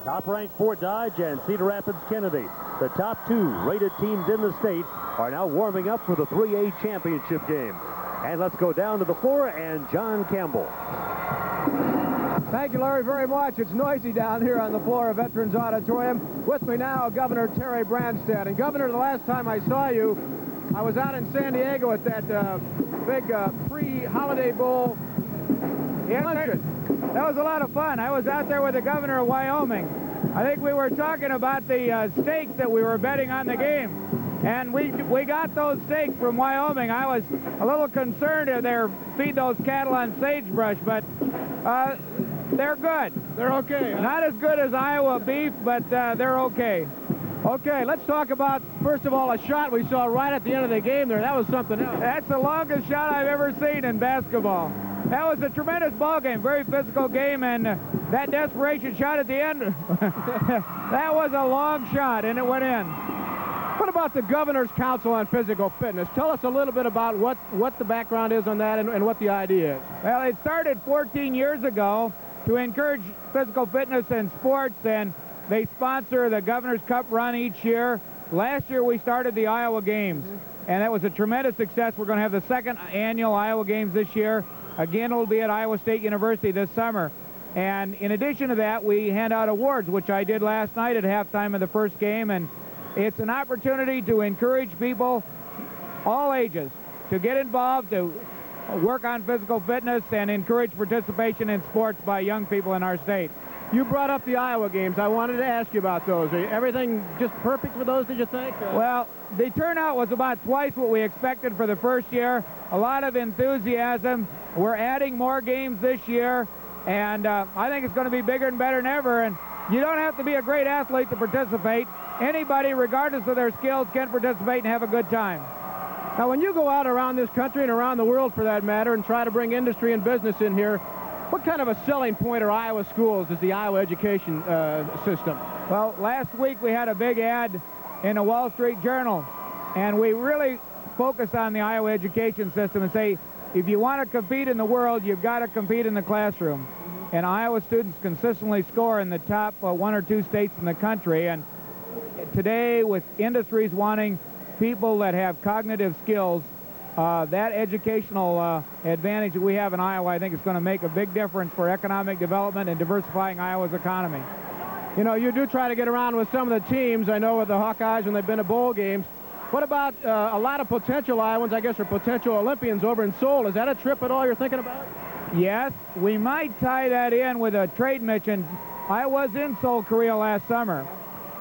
Top-ranked Fort Dodge and Cedar Rapids Kennedy, the top 2 rated teams in the state, are now warming up for the 3A championship game. And let's go down to the floor and John Campbell. Thank you, Larry, very much. It's noisy down here on the floor of Veterans Auditorium. With me now, Governor Terry Branstad. And Governor, the last time I saw you, I was out in San Diego at that big pre-holiday bowl luncheon. That was a lot of fun. I was out there with the governor of Wyoming. I think we were talking about the steaks that we were betting on the game. And we got those steaks from Wyoming. I was a little concerned if they feed those cattle on sagebrush, but they're good. They're okay. Huh? Not as good as Iowa beef, but they're okay. Okay, let's talk about, first of all, a shot we saw right at the end of the game there. That was something else. That's the longest shot I've ever seen in basketball. That was a tremendous ball game, very physical game, and that desperation shot at the end, that was a long shot, and it went in. What about the Governor's Council on Physical Fitness? Tell us a little bit about what the background is on that and what the idea is. Well, it started 14 years ago to encourage physical fitness in sports, and they sponsor the Governor's Cup run each year. Last year we started the Iowa Games, and that was a tremendous success. We're going to have the 2nd annual Iowa Games this year. Again, it'll be at Iowa State University this summer. And in addition to that, we hand out awards, which I did last night at halftime of the first game, and it's an opportunity to encourage people, all ages, to get involved, to work on physical fitness and encourage participation in sports by young people in our state. You brought up the Iowa Games. I wanted to ask you about those. Everything just perfect with those, did you think? Well, the turnout was about twice what we expected for the first year. A lot of enthusiasm. We're adding more games this year, and I think it's going to be bigger and better than ever. And you don't have to be a great athlete to participate. Anybody, regardless of their skills, can participate and have a good time. Now, when you go out around this country and around the world, for that matter, and try to bring industry and business in here, what kind of a selling point are Iowa schools is the Iowa education system? Well, last week we had a big ad in the Wall Street Journal, and we really focus on the Iowa education system and say, if you want to compete in the world, you've got to compete in the classroom. And Iowa students consistently score in the top 1 or 2 states in the country. And today, with industries wanting people that have cognitive skills, that educational advantage that we have in Iowa, I think is going to make a big difference for economic development and diversifying Iowa's economy. You know, you do try to get around with some of the teams. I know with the Hawkeyes when they've been to bowl games. What about a lot of potential Iowans, I guess, or potential Olympians over in Seoul? Is that a trip at all you're thinking about? Yes, we might tie that in with a trade mission. I was in Seoul, Korea last summer,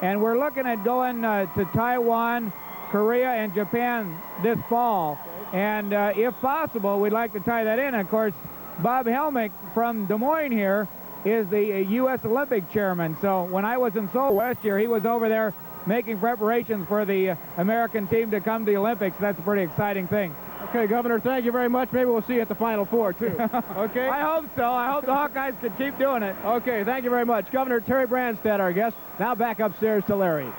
and we're looking at going to Taiwan, Korea, and Japan this fall. And if possible, we'd like to tie that in. Of course, Bob Helmick from Des Moines here is the U.S. Olympic chairman. So when I was in Seoul last year, he was over there making preparations for the American team to come to the Olympics. That's a pretty exciting thing. Okay, Governor, thank you very much. Maybe we'll see you at the Final Four, too. Okay? I hope so. I hope the Hawkeyes can keep doing it. Okay, thank you very much. Governor Terry Branstad, our guest. Now back upstairs to Larry.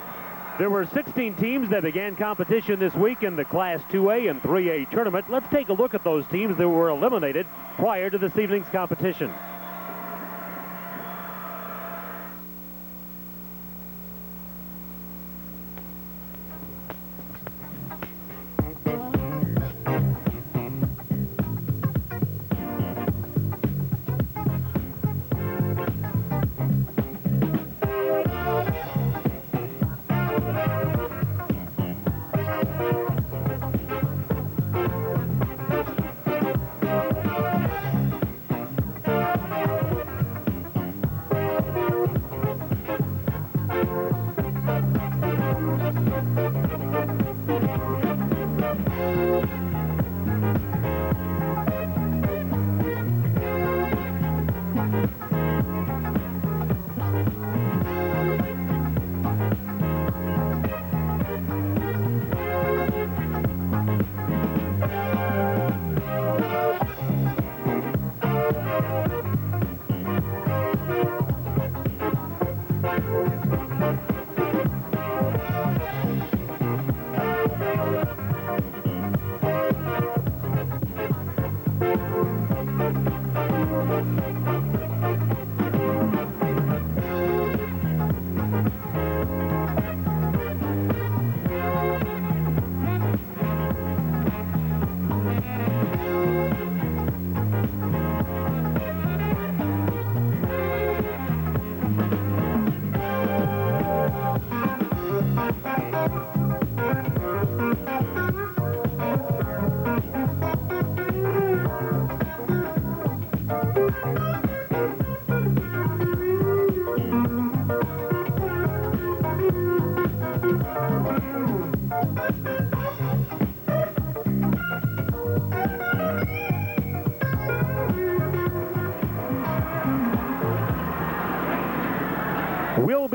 There were 16 teams that began competition this week in the Class 2A and 3A tournament. Let's take a look at those teams that were eliminated prior to this evening's competition.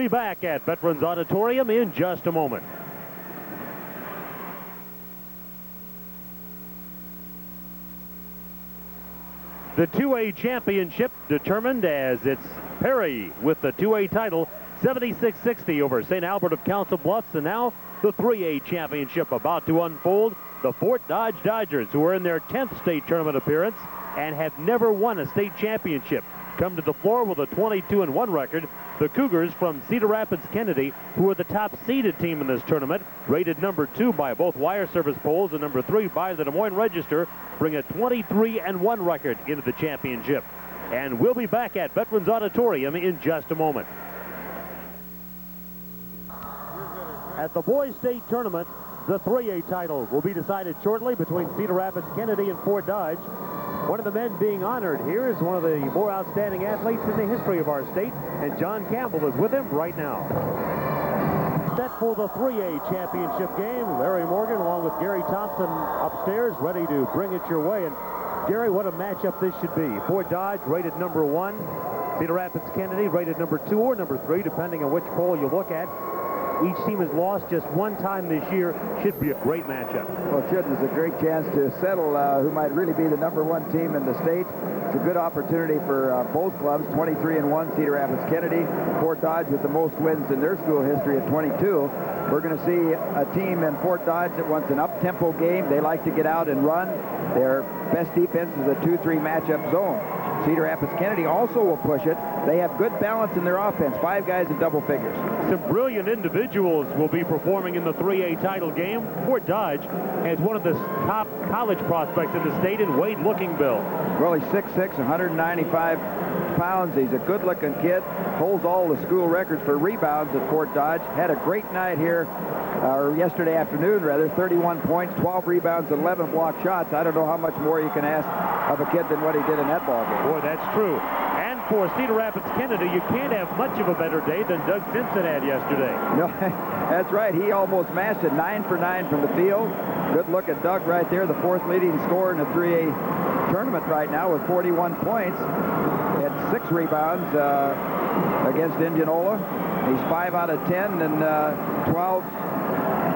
be back at Veterans Auditorium in just a moment. The 2A championship determined as it's Perry with the 2A title, 76-60 over St. Albert of Council Bluffs, and now the 3A championship about to unfold. The Fort Dodge Dodgers, who are in their 10th state tournament appearance and have never won a state championship, come to the floor with a 22-1 record. The Cougars from Cedar Rapids Kennedy, who are the top seeded team in this tournament, rated number 2 by both wire service polls and number 3 by the Des Moines Register, bring a 23-1 record into the championship. And we'll be back at Veterans Auditorium in just a moment. At the boys state tournament, the 3A title will be decided shortly between Cedar Rapids Kennedy and Fort Dodge. One of the men being honored here is one of the more outstanding athletes in the history of our state, and John Campbell is with him right now. Set for the 3A championship game. Larry Morgan along with Gary Thompson upstairs ready to bring it your way. And Gary, what a matchup this should be. Fort Dodge rated number 1. Cedar Rapids Kennedy rated number 2 or number 3, depending on which poll you look at. Each team has lost just one time this year. Should be a great matchup. Well, it should. It's a great chance to settle who might really be the number 1 team in the state. It's a good opportunity for both clubs. 23-1 Cedar Rapids Kennedy. Fort Dodge with the most wins in their school history at 22. We're going to see a team in Fort Dodge that wants an up-tempo game. They like to get out and run. Their best defense is a 2-3 matchup zone. Cedar Rapids Kennedy also will push it. They have good balance in their offense. 5 guys in double figures. Some brilliant individuals will be performing in the 3A title game. Fort Dodge has one of the top college prospects in the state in Wade Lookingbill. Well, he's 6'6", 195 pounds. He's a good-looking kid. Holds all the school records for rebounds at Fort Dodge. Had a great night here, or yesterday afternoon, rather. 31 points, 12 rebounds, 11 block shots. I don't know how much more you can ask of a kid than what he did in that ball game. Boy, that's true. And for Cedar Rapids Kennedy, you can't have much of a better day than Doug Simpson had yesterday. No, that's right. He almost mashed it, 9 for 9 from the field. Good look at Doug right there, the 4th leading scorer in the 3A tournament right now with 41 points. He had 6 rebounds against Indianola. He's 5 out of 10 and 12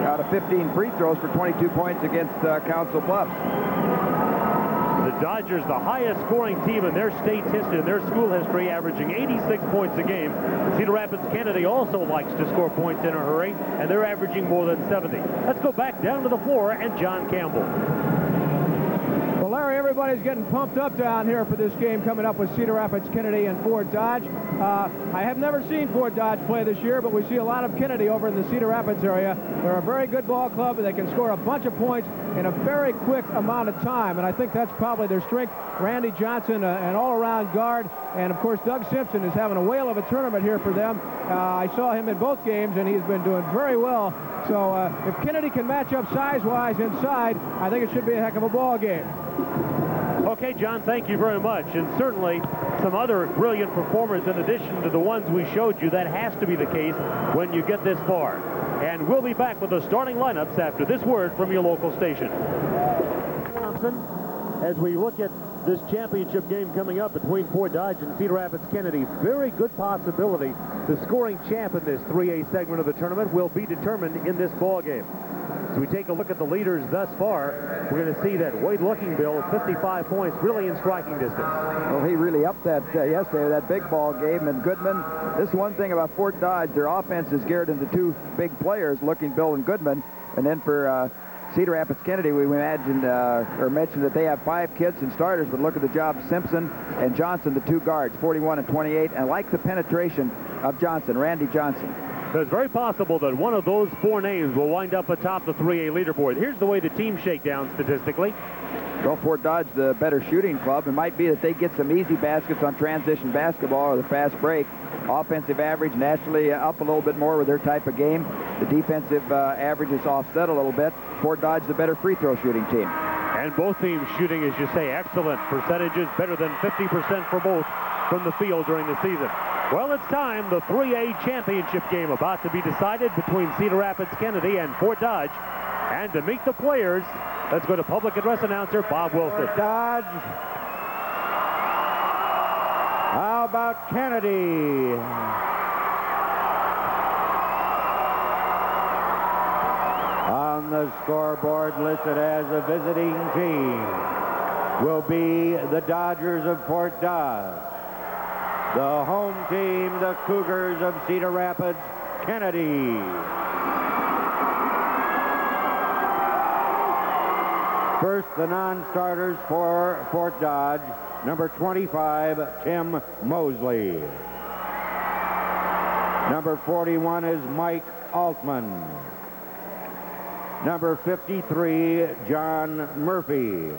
out of 15 free throws for 22 points against Council Bluffs. The Dodgers, the highest scoring team in their state's history, in their school history, averaging 86 points a game. Cedar Rapids Kennedy also likes to score points in a hurry, and they're averaging more than 70. Let's go back down to the floor and John Campbell. Well, Larry, everybody's getting pumped up down here for this game coming up with Cedar Rapids Kennedy and Fort Dodge. I have never seen Fort Dodge play this year, but we see a lot of Kennedy over in the Cedar Rapids area. They're a very good ball club, and they can score a bunch of points in a very quick amount of time, and I think that's probably their strength. Randy Johnson, an all-around guard, and of course Doug Simpson is having a whale of a tournament here for them. I saw him in both games, and he's been doing very well. So if Kennedy can match up size-wise inside, I think it should be a heck of a ball game. Okay, John, thank you very much. And certainly some other brilliant performers in addition to the ones we showed you. That has to be the case when you get this far. And we'll be back with the starting lineups after this word from your local station. Thompson, as we look at this championship game coming up between Fort Dodge and Cedar Rapids Kennedy, very good possibility the scoring champ in this 3A segment of the tournament will be determined in this ball game. As we take a look at the leaders thus far, we're going to see that Wade Lookingbill, 55 points, really in striking distance. Well, he really upped that yesterday, that big ball game. And Goodman, this is one thing about Fort Dodge. Their offense is geared into 2 big players, Lookingbill and Goodman. And then for Cedar Rapids Kennedy, we imagined or mentioned that they have 5 kids and starters, but look at the job Simpson and Johnson, the 2 guards, 41 and 28. And I like the penetration of Johnson, Randy Johnson. It's very possible that one of those 4 names will wind up atop the 3A leaderboard. Here's the way the teams shake down statistically. Well, Fort Dodge, the better shooting club. It might be that they get some easy baskets on transition basketball or the fast break. Offensive average naturally up a little bit more with their type of game. The defensive average is offset a little bit. Fort Dodge, the better free throw shooting team. And both teams shooting, as you say, excellent percentages, better than 50% for both from the field during the season. Well, it's time. The 3A championship game about to be decided between Cedar Rapids Kennedy and Fort Dodge. And to meet the players, let's go to public address announcer Bob Wilson. Fort Dodge. How about Kennedy? the scoreboard listed as a visiting team will be the Dodgers of Fort Dodge. The home team, the Cougars of Cedar Rapids Kennedy. First, the non-starters for Fort Dodge. Number 25, Tim Mosley. Number 41 is Mike Altman. Number 53, John Murphy.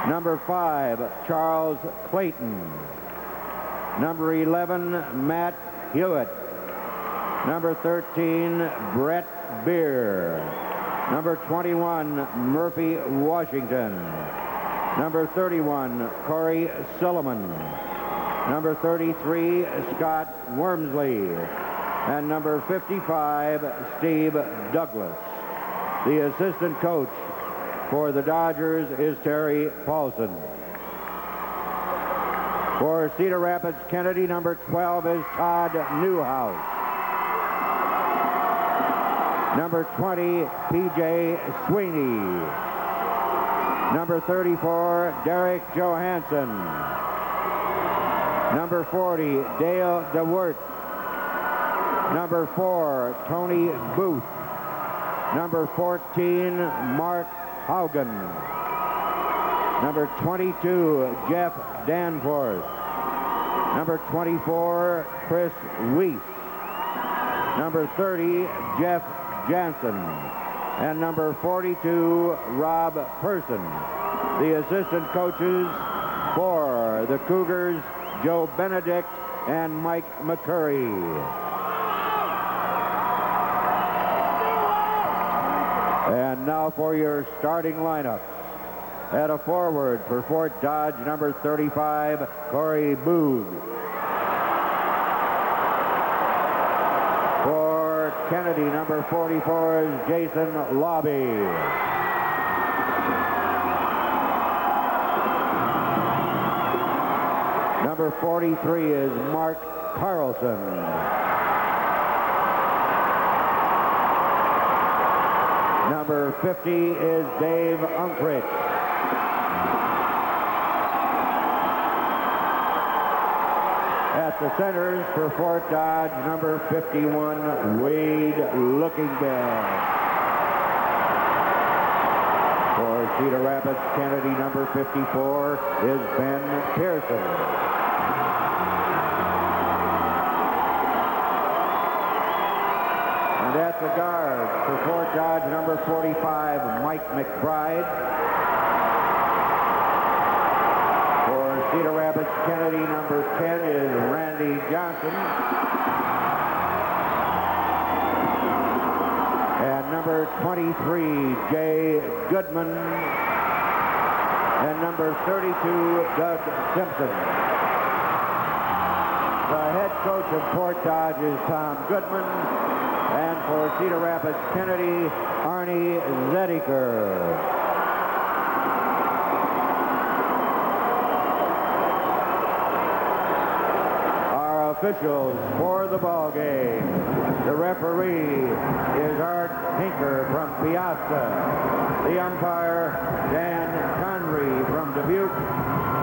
Number 5, Charles Clayton. Number 11, Matt Hewitt. Number 13, Brett Beer. Number 21, Murphy Washington. Number 31, Corey Silliman. Number 33, Scott Wormsley. And number 55, Steve Douglas. The assistant coach for the Dodgers is Terry Paulson. For Cedar Rapids Kennedy, number 12 is Todd Newhouse. Number 20, P.J. Sweeney. Number 34, Derek Johansson. Number 40, Dale DeWert. Number 4, Tony Booth. Number 14, Mark Haugen. Number 22, Jeff Danforth. Number 24, Chris Weiss. Number 30, Jeff Jansen. And number 42, Rob Person. The assistant coaches for the Cougars, Joe Benedict and Mike McCurry. And now for your starting lineup. At a forward for Fort Dodge, number 35, Corey Boog. For Kennedy, number 44 is Jason Lobby. Number 43 is Mark Carlson. Number 50 is Dave Unkrich. At the centers for Fort Dodge, number 51, Wade Lookingbeck. For Cedar Rapids Kennedy, number 54 is Ben Pearson. And at the guard for Fort Dodge, number 45, Mike McBride. Cedar Rapids Kennedy, number 10 is Randy Johnson. And number 23, Jay Goodman. And number 32, Doug Simpson. The head coach of Fort Dodge is Tom Goodman. And for Cedar Rapids Kennedy, Arnie Zediker. Officials for the ball game. The referee is Art Hinker from Piazza. The umpire, Dan Conry from Dubuque.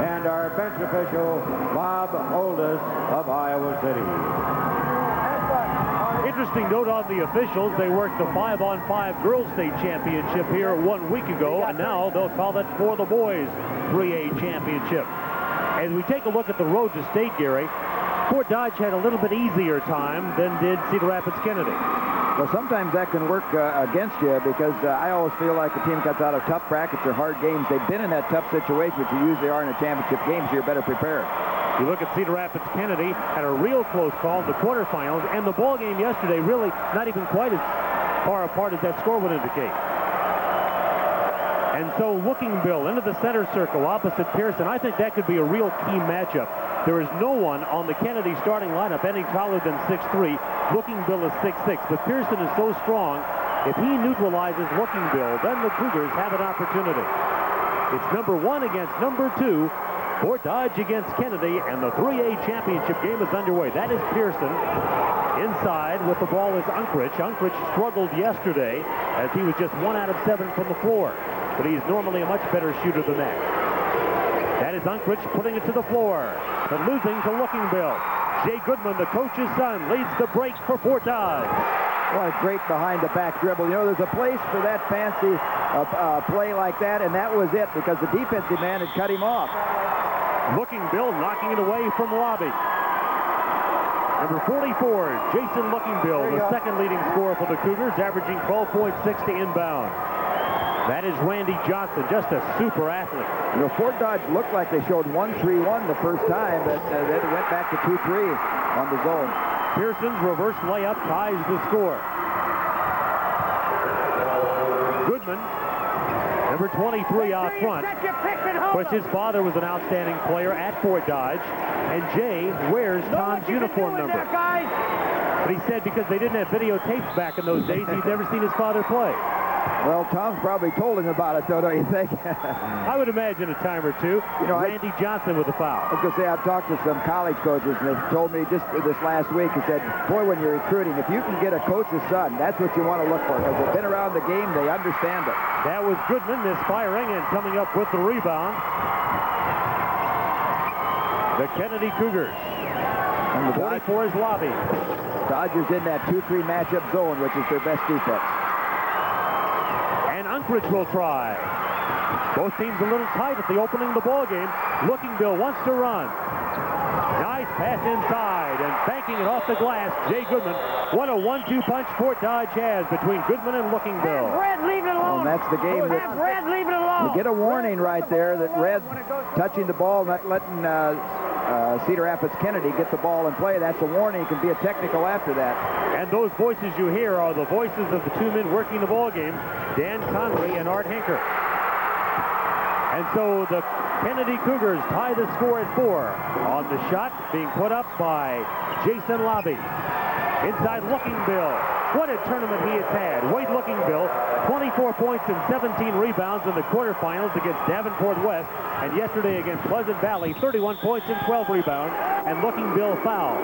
And our bench official, Bob Oldus of Iowa City. Interesting note on the officials. They worked the 5-on-5 girls state championship here 1 week ago, and now they'll call it for the boys 3A championship. As we take a look at the road to state, Gary, Fort Dodge had a little bit easier time than did Cedar Rapids Kennedy. Well, sometimes that can work against you because I always feel like the team comes out of tough brackets or hard games. They've been in that tough situation, which you usually are in a championship game, so you're better prepared. You look at Cedar Rapids Kennedy, had a real close call in the quarterfinals, and the ball game yesterday really not even quite as far apart as that score would indicate. And so looking Bill into the center circle opposite Pearson, I think that could be a real key matchup. There is no one on the Kennedy starting lineup any taller than 6'3". Looking Bill is 6'6", but Pearson is so strong, if he neutralizes Looking Bill, then the Cougars have an opportunity. It's number 1 against number 2, Fort Dodge against Kennedy, and the 3A championship game is underway. That is Pearson. Inside with the ball is Unkrich. Unkrich struggled yesterday. as he was just 1 out of 7 from the floor. But he's normally a much better shooter than that. That is Unkrich putting it to the floor, but losing to Looking Bill. Jay Goodman, the coach's son, leads the break for Fort Dodge. What a great behind-the-back dribble. You know, there's a place for that fancy play like that, and that was it, because the defensive man had cut him off. Looking Bill knocking it away from Lobby. Number 44, Jason Looking Bill, the second leading scorer for the Cougars, averaging 12.6 to inbound. That is Randy Johnson, just a super athlete. You know, Fort Dodge looked like they showed 1-3-1 the first time, but then it went back to 2-3 on the zone. Pearson's reverse layup ties the score. Goodman, number 23 out front. But his father was an outstanding player at Fort Dodge, and Jay wears Tom's uniform number. But he said because they didn't have videotapes back in those days, he'd never seen his father play. Well, Tom's probably told him about it, though, don't you think? I would imagine a time or two. You know, Randy Johnson with a foul. I was going to say, I've talked to some college coaches, and they told me just this last week, he said, boy, when you're recruiting, if you can get a coach's son, that's what you want to look for. Because they've been around the game, they understand it. That was Goodman misfiring and coming up with the rebound. The Kennedy Cougars. And the 44 is Lobby. Dodgers in that 2-3 matchup zone, which is their best defense. Unkrich will try. Both teams a little tight at the opening of the ball game. Looking Bill wants to run. Nice pass inside and banking it off the glass. Jay Goodman. What a 1-2 punch Fort Dodge has between Goodman and Looking Bill. Red, leave it alone. And that's the game. Red, leave it alone. You get a warning right there that Red touching the ball, not letting Cedar Rapids Kennedy get the ball and play. That's a warning. It can be a technical after that. And those voices you hear are the voices of the two men working the ball game, Dan Conley and Art Hinker. And so the Kennedy Cougars tie the score at 4 on the shot being put up by Jason Lobby. Inside Looking Bill. What a tournament he has had. Wade Looking Bill, 24 points and 17 rebounds in the quarterfinals against Davenport West, and yesterday against Pleasant Valley, 31 points and 12 rebounds, and Looking Bill fouled.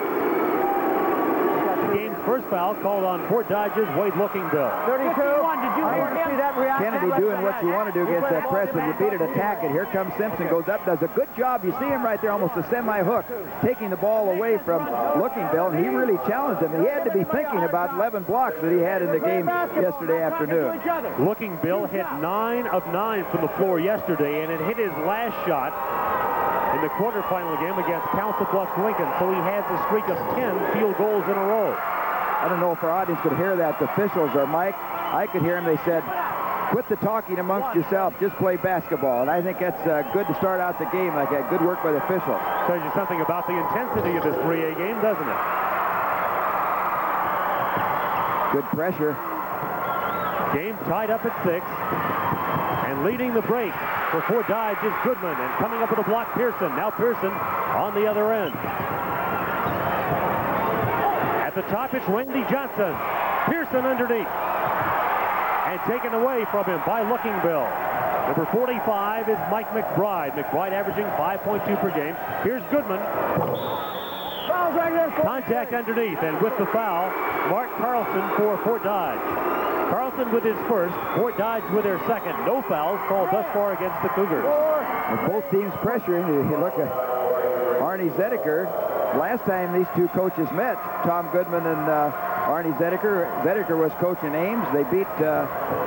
The game's first foul called on Fort Dodge's Wade Looking Bill. 32. Did you see that reaction? Kennedy doing what you want to do against that press. When you beat it, attack it. Here comes Simpson, goes up, does a good job. You see him right there, almost a semi-hook, taking the ball away from Looking Bill, and he really challenged him. He had to be thinking about 11 blocks that he had in the game yesterday afternoon. Looking Bill hit 9 of 9 from the floor yesterday, and it hit his last shot in the quarterfinal game against Council Bluffs Lincoln, so he has a streak of 10 field goals in a row. I don't know if our audience could hear that, the officials or Mike. I could hear him. They said, quit the talking amongst yourself, just play basketball. And I think that's good to start out the game like that. Good work by the officials. Tells you something about the intensity of this 3A game, doesn't it? Good pressure. Game tied up at 6. And leading the break for Fort Dodge is Goodman. And coming up with a block, Pearson. Now Pearson on the other end. At the top, it's Randy Johnson. Pearson underneath. And taken away from him by Looking Bill. Number 45 is Mike McBride. McBride averaging 5.2 per game. Here's Goodman. Contact underneath, and with the foul, Mark Carlson for Fort Dodge. Carlson with his first, Fort Dodge with their second. No fouls called thus far against the Cougars. And both teams pressuring. You look at Arnie Zedeker. Last time these two coaches met, Tom Goodman and Arnie Zedeker. Zedeker was coaching Ames. They beat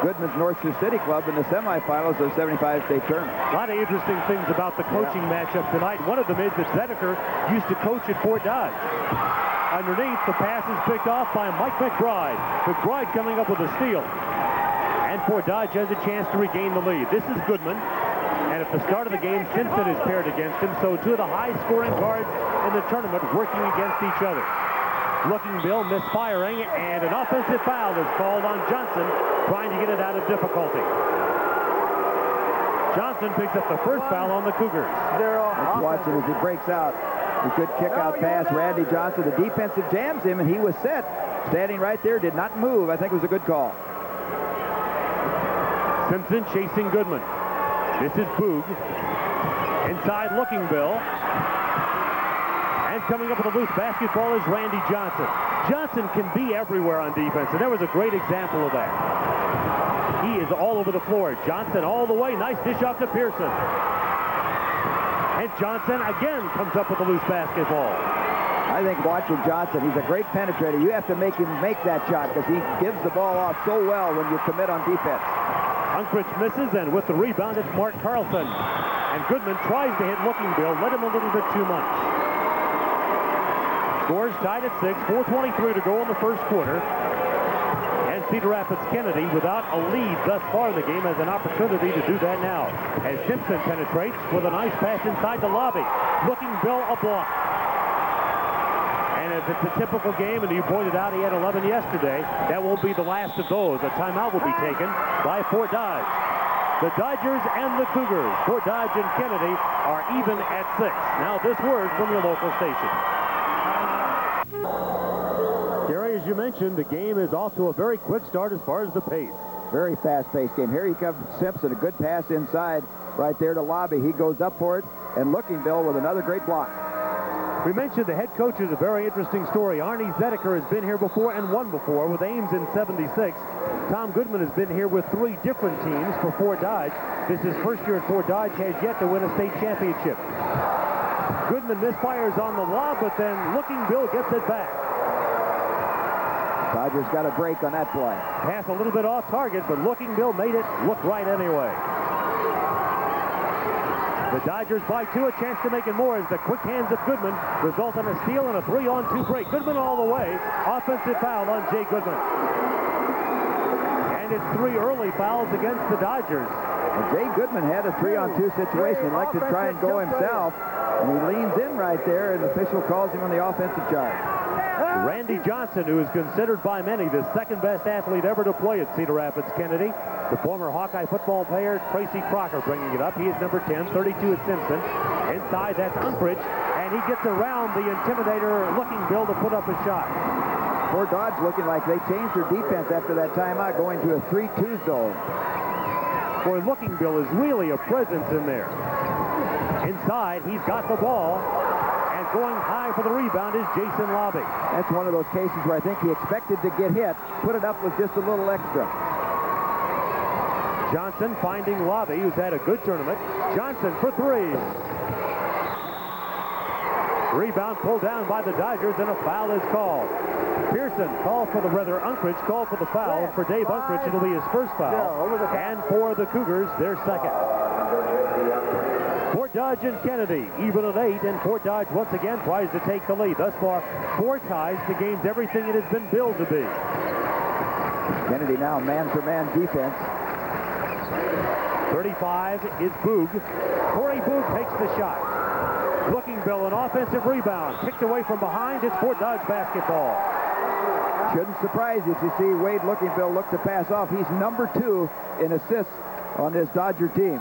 Goodman's North Sioux City Club in the semifinals of the 75 state tournament. A lot of interesting things about the coaching matchup tonight. One of them is that Zedeker used to coach at Fort Dodge. Underneath, the pass is picked off by Mike McBride. McBride coming up with a steal. And Fort Dodge has a chance to regain the lead. This is Goodman. And at the start of the game, Simpson is paired against him. So two of the high-scoring guards in the tournament working against each other. Looking Bill misfiring, and an offensive foul is called on Johnson, trying to get it out of difficulty. Johnson picks up the first foul on the Cougars. Let's watch it as he breaks out. A good kick-out pass. Randy Johnson, the defensive jams him, and he was set. Standing right there, did not move. I think it was a good call. Simpson chasing Goodman. This is Boog. Inside Looking Bill. And coming up with a loose basketball is Randy Johnson. Johnson can be everywhere on defense, and there was a great example of that. He is all over the floor. Johnson all the way. Nice dish off to Pearson. And Johnson again comes up with a loose basketball. I think watching Johnson, he's a great penetrator. You have to make him make that shot because he gives the ball off so well when you commit on defense. Unkrich misses, and with the rebound, it's Mark Carlson. And Goodman tries to hit Looking Bill, led him a little bit too much. Scores tied at 6, 4:23 to go in the first quarter. And Cedar Rapids Kennedy, without a lead thus far in the game, has an opportunity to do that now. As Simpson penetrates with a nice pass inside the lobby. Looking Bill a block. And if it's a typical game, and you pointed out he had 11 yesterday, that won't be the last of those. A timeout will be taken by Fort Dodge. The Dodgers and the Cougars, Fort Dodge and Kennedy, are even at 6. Now this word from your local station. Gary, as you mentioned, the game is off to a very quick start as far as the pace. Very fast-paced game. Here he comes, Simpson, a good pass inside right there to Lobby. He goes up for it, and Looking Bill with another great block. We mentioned the head coach is a very interesting story. Arnie Zedeker has been here before and won before with Ames in '76. Tom Goodman has been here with 3 different teams for Fort Dodge. This is his first year at Fort Dodge, has yet to win a state championship. Goodman misfires on the lob, but then Looking Bill gets it back. Dodgers got a break on that play. Pass a little bit off target, but Looking Bill made it look right anyway. The Dodgers by 2, a chance to make it more as the quick hands of Goodman result in a steal and a 3-on-2 break. Goodman all the way. Offensive foul on Jay Goodman. And it's 3 early fouls against the Dodgers. And Jay Goodman had a 3-on-2 situation. He'd like to try and go himself, and he leans in right there, and the official calls him on the offensive charge. Randy Johnson, who is considered by many the second-best athlete ever to play at Cedar Rapids Kennedy. The former Hawkeye football player, Tracy Crocker, bringing it up. He is number 10, 32 at Simpson. Inside, that's Unkrich, and he gets around the intimidator Looking Bill to put up a shot. Fort Dodge looking like they changed their defense after that timeout, going to a 3-2 zone. Boy, Looking Bill is really a presence in there. Inside, he's got the ball. Going high for the rebound is Jason Lobby. That's one of those cases where I think he expected to get hit, put it up with just a little extra. Johnson finding Lobby, who's had a good tournament. Johnson for 3. Rebound pulled down by the Dodgers, and a foul is called. Pearson called for the, Unkrich called for the foul. For Dave Unkrich, it'll be his first foul. And for the Cougars, their second. Fort Dodge and Kennedy even at 8, and Fort Dodge once again tries to take the lead. Thus far, 4 ties. The game's everything it has been billed to be. Kennedy now man-for-man defense. 35 is Boog. Corey Boog takes the shot. Looking Bill, an offensive rebound. Kicked away from behind. It's Fort Dodge basketball. Shouldn't surprise you to see Wade Looking Bill look to pass off. He's number 2 in assists on this Dodger team.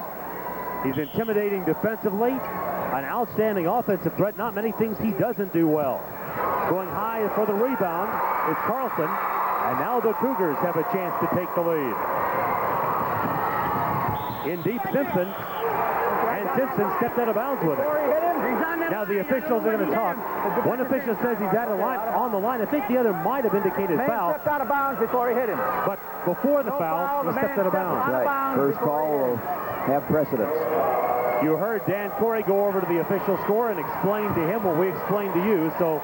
He's intimidating defensively, an outstanding offensive threat. Not many things he doesn't do well. Going high for the rebound is Carlson, and now the Cougars have a chance to take the lead. In deep, Simpson, and Simpson stepped out of bounds with it. Now the officials are going to talk. One official says he's on the line. I think the other might have indicated foul. Stepped out of bounds before he hit him. But before the foul, he stepped out of bounds. Right. First call will have precedence. You heard Dan Corey go over to the official score and explain to him what we explained to you. So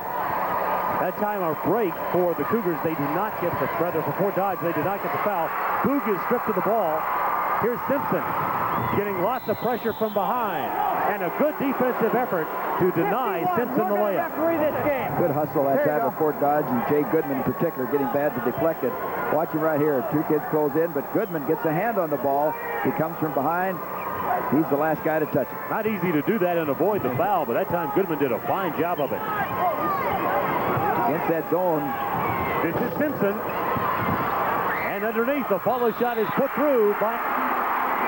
that time of break for the Cougars, they do not get the, rather for Fort Dodge, they did not get the foul. Boog is stripped of the ball. Here's Simpson getting lots of pressure from behind, and a good defensive effort to deny Simpson the layup. Good hustle that time of Fort Dodge, and Jay Goodman in particular getting bad to deflect it. Watch him right here. 2 kids close in, but Goodman gets a hand on the ball. He comes from behind. He's the last guy to touch it. Not easy to do that and avoid the foul, but that time Goodman did a fine job of it. Against that zone. This is Simpson. And underneath, the follow shot is put through by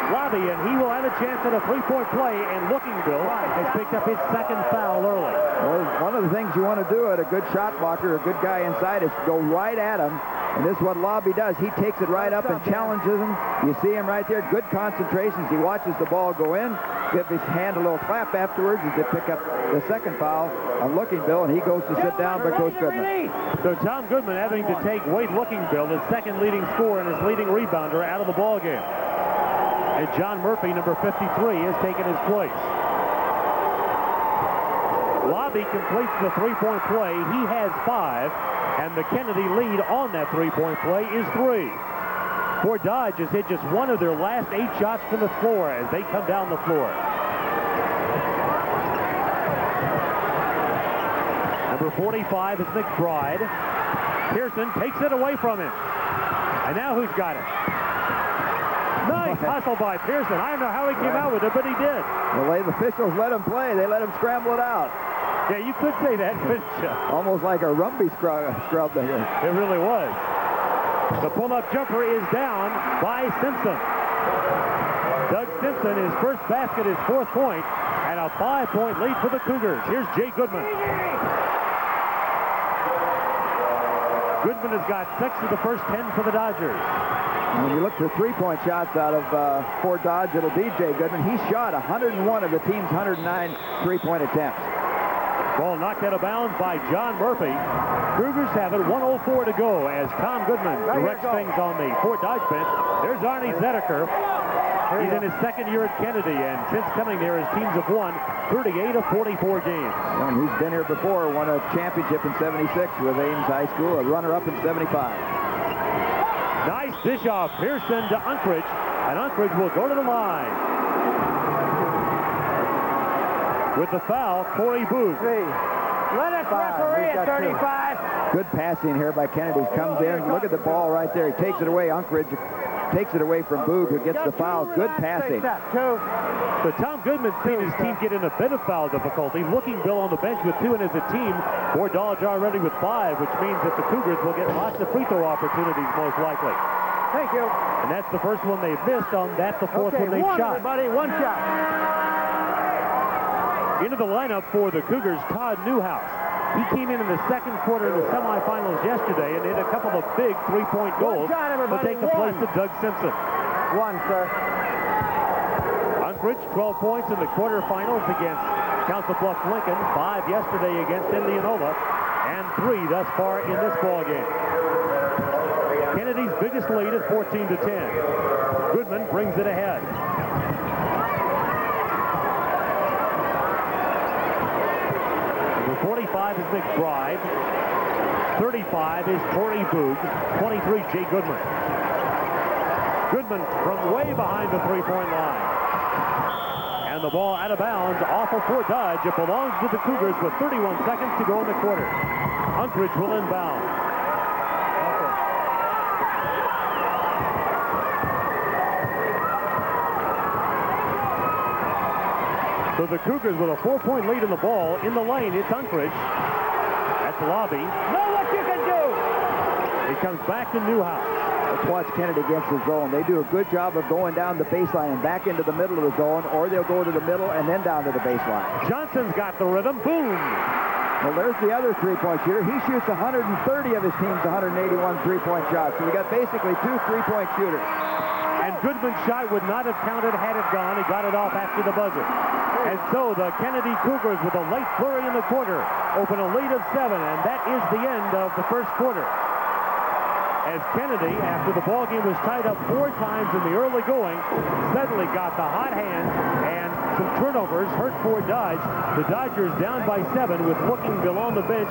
Lobby, and he will have a chance at a 3-point play, and Looking Bill has picked up his second foul early. Well, one of the things you want to do at a good shot blocker, a good guy inside, is go right at him And this is what Lobby does. He takes it right up and challenges him. You see him right there. Good concentrations. He watches the ball go in. Give his hand a little clap afterwards as they pick up the second foul on Looking Bill, and he goes to sit down by Coach Goodman. So Tom Goodman having to take Wade Looking Bill, his second leading scorer and his leading rebounder, out of the ball game. And John Murphy, number 53, has taken his place. Lobby completes the three-point play. He has 5, and the Kennedy lead on that three-point play is 3. Fort Dodge has hit just one of their last 8 shots from the floor as they come down the floor. Number 45 is McBride. Pearson takes it away from him. And now who's got it? Nice hustle by Pearson. I don't know how he came out with it, but he did. Well, the officials let him play. They let him scramble it out. Yeah, you could say that, couldn't you? Almost like a rugby scrub there. It really was. The pull-up jumper is down by Simpson. Doug Simpson, his first basket, his 4th point, and a 5-point lead for the Cougars. Here's Jay Goodman. Goodman has got 6 of the first 10 for the Dodgers. And when you look for three-point shots out of Fort Dodge, it'll be Jay Goodman. He shot 101 of the team's 109 three-point attempts. Ball knocked out of bounds by John Murphy. Cougars have it, 1:04 to go as Tom Goodman directs things on the Fort Dodge bench. There's Arnie Zedeker. He's in his second year at Kennedy, and since coming there, his teams have won 38 of 44 games. And he's been here before, won a championship in 76 with Ames High School, a runner-up in 75. Nice dish off Pearson to Unkridge, and Unkridge will go to the line. With the foul, Corey Boog. Lennox referee at 35. Good passing here by Kennedy. Comes in, look at the ball right there. He takes it away. Unkridge takes it away from Boog, who gets the foul. Good passing. So Tom Goodman's seen his team get in a bit of foul difficulty. Looking Bill on the bench with 2 and as a team. Fort Dodge already with 5, which means that the Cougars will get lots of free throw opportunities most likely. Thank you. And that's the first one they've missed on that, the 4th one they've shot. Everybody, 1 shot. Into the lineup for the Cougars, Todd Newhouse. He came in the second quarter of the semifinals yesterday and hit a couple of big three-point goals to take the place of Doug Simpson. 1, sir. Unkridge, 12 points in the quarterfinals against Council Bluffs Lincoln, 5 yesterday against Indianola, and 3 thus far in this ball game. Kennedy's biggest lead at 14-10. Goodman brings it ahead. Number 45 is McBride. 35 is Corey Boog. 23, Jay Goodman. Goodman from way behind the three-point line. And the ball out of bounds off of Fort Dodge. It belongs to the Cougars with 31 seconds to go in the quarter. Unkridge will inbound. So the Cougars with a 4-point lead in the ball. In the lane, it's Unkridge. That's Lobby. Know what you can do. It comes back to Newhouse. Let's watch Kennedy against the zone. They do a good job of going down the baseline and back into the middle of the zone, or they'll go to the middle and then down to the baseline. Johnson's got the rhythm. Boom! Well, there's the other three-point shooter. He shoots 130 of his team's 181 three-point shots. So we got basically 2 3-point shooters. And Goodman's shot would not have counted had it gone. He got it off after the buzzer. And so the Kennedy Cougars, with a late flurry in the quarter, open a lead of 7, and that is the end of the first quarter. As Kennedy, after the ball game was tied up 4 times in the early going, suddenly got the hot hand, and some turnovers hurt Fort Dodge. The Dodgers down by 7 with Looking Bill on the bench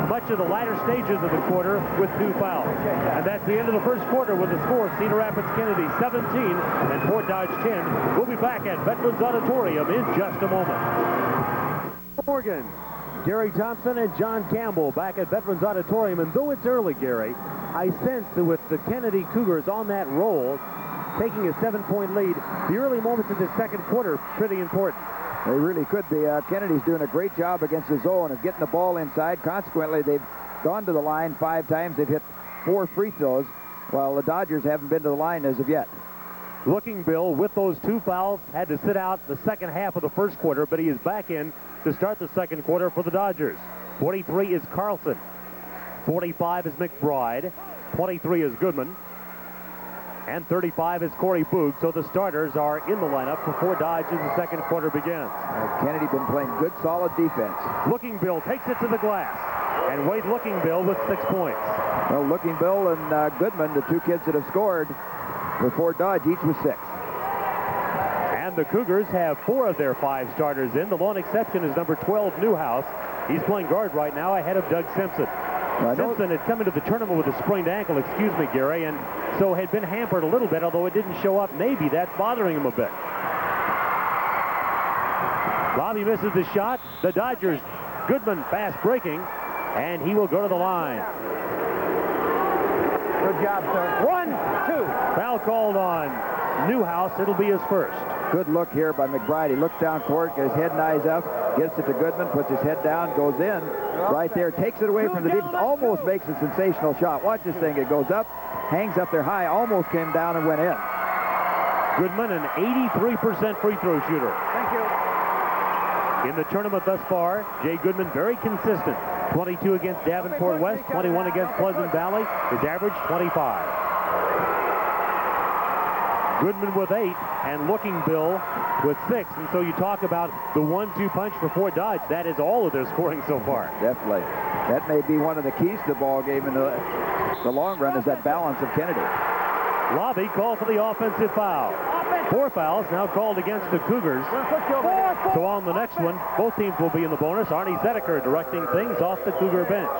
much of the latter stages of the quarter with 2 fouls. And that's the end of the first quarter with the score: Cedar Rapids Kennedy 17 and Fort Dodge 10. We'll be back at Veterans Auditorium in just a moment. Morgan, Gary Thompson and John Campbell back at Veterans Auditorium. And though it's early, Gary, I sense that with the Kennedy Cougars on that roll, taking a 7-point lead, the early moments of the second quarter pretty important. They really could be. Kennedy's doing a great job against the zone of getting the ball inside. Consequently, they've gone to the line 5 times. They've hit 4 free throws, while the Dodgers haven't been to the line as of yet. Looking Bill, with those 2 fouls, had to sit out the second half of the first quarter, but he is back in to start the second quarter for the Dodgers. 43 is Carlson. 45 is McBride. 23 is Goodman. And 35 is Corey Boog. So the starters are in the lineup before Dodge as the second quarter begins. Kennedy been playing good, solid defense. Looking Bill takes it to the glass. And Wade Looking Bill with 6 points. Well, Looking Bill and Goodman, the two kids that have scored for Fort Dodge, each with 6. And the Cougars have 4 of their 5 starters in. The lone exception is number 12, Newhouse. He's playing guard right now ahead of Doug Simpson. Simpson had come into the tournament with a sprained ankle, excuse me, Gary, and so had been hampered a little bit, although it didn't show up. Maybe that's bothering him a bit. Bobby misses the shot. The Dodgers, Goodman fast breaking, and he will go to the line. Good job, sir. 1, 2. Foul called on Newhouse. It'll be his first. Good look here by McBride. He looks down court, gets his head and eyes up, gets it to Goodman, puts his head down, goes in right there, takes it away from the defense, almost makes a sensational shot. Watch this thing. It goes up, hangs up there high, almost came down and went in. Goodman, an 83% free throw shooter. Thank you. In the tournament thus far, Jay Goodman very consistent. 22 against Davenport West, 21 against Pleasant Valley. His average, 25. Goodman with 8 and Looking Bill with 6. And so you talk about the 1-2 punch for Fort Dodge. That is all of their scoring so far. Definitely. That may be one of the keys to the ball game in the long run, is that balance of Kennedy. Lobby called for the offensive foul. 4 fouls now called against the Cougars. So on the next one, both teams will be in the bonus. Arnie Zedeker directing things off the Cougar bench.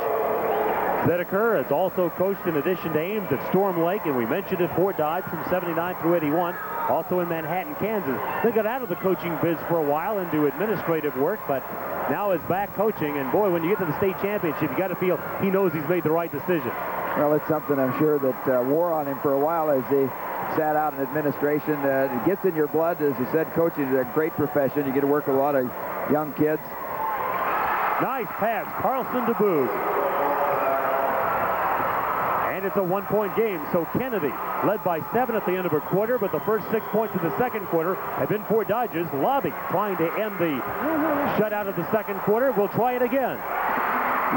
Zedeker has also coached, in addition to Ames, at Storm Lake, and we mentioned at Fort Dodge from 79 through 81, also in Manhattan, Kansas. They got out of the coaching biz for a while and do administrative work, but now is back coaching, and boy, when you get to the state championship, you got to feel he knows he's made the right decision. Well, it's something I'm sure that wore on him for a while as he sat out in administration. It gets in your blood. As you said, coaching is a great profession. You get to work with a lot of young kids. Nice pass, Carlson to Boog. And it's a 1-point game, so Kennedy led by 7 at the end of a quarter, but the first 6 points of the second quarter have been Fort Dodge's. Lobby trying to end the shutout of the second quarter. We'll try it again.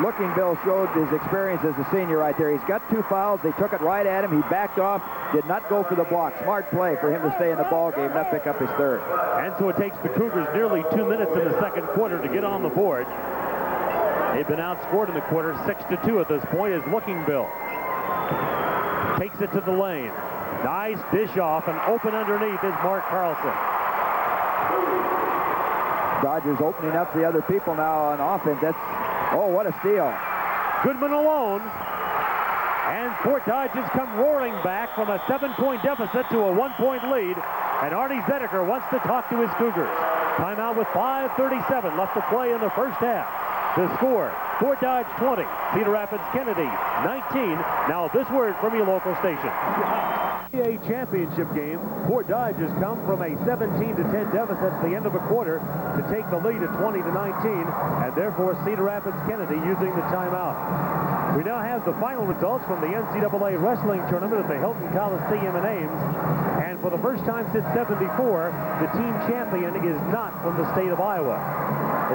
Looking Bill showed his experience as a senior right there. He's got 2 fouls. They took it right at him. He backed off, did not go for the block. Smart play for him to stay in the ball game, not pick up his third. And so it takes the Cougars nearly 2 minutes in the second quarter to get on the board. They've been outscored in the quarter 6-2 at this point as Looking Bill takes it to the lane. Nice dish off, and open underneath is Mark Carlson. Dodgers opening up the other people now on offense. Oh, what a steal. Goodman alone. And Fort Dodge has come roaring back from a 7-point deficit to a 1-point lead. And Arnie Zedeker wants to talk to his Cougars. Timeout with 5:37 left to play in the first half. The score, Fort Dodge 20, Cedar Rapids Kennedy 19. Now this word from your local station. A championship game. Fort Dodge has come from a 17-10 deficit at the end of a quarter to take the lead at 20-19, and therefore Cedar Rapids Kennedy using the timeout. We now have the final results from the NCAA wrestling tournament at the Hilton Coliseum in Ames, and for the first time since '74, the team champion is not from the state of Iowa.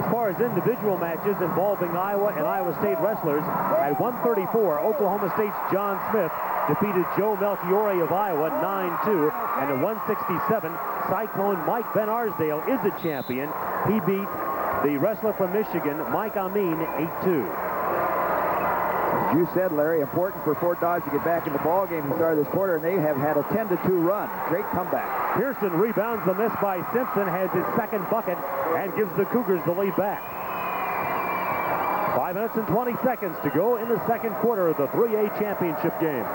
As far as individual matches involving Iowa and Iowa State wrestlers, at 134, Oklahoma State's John Smith defeated Joe Melchiori of Iowa 9-2, and at 167, Cyclone Mike Van Arsdale is the champion. He beat the wrestler from Michigan, Mike Amin, 8-2. As you said, Larry, important for Fort Dodge to get back in the ball game at the start of this quarter, and they have had a 10-2 run. Great comeback. Pearson rebounds the miss by Simpson, has his second bucket, and gives the Cougars the lead back. 5 minutes and 20 seconds to go in the second quarter of the 3A championship game.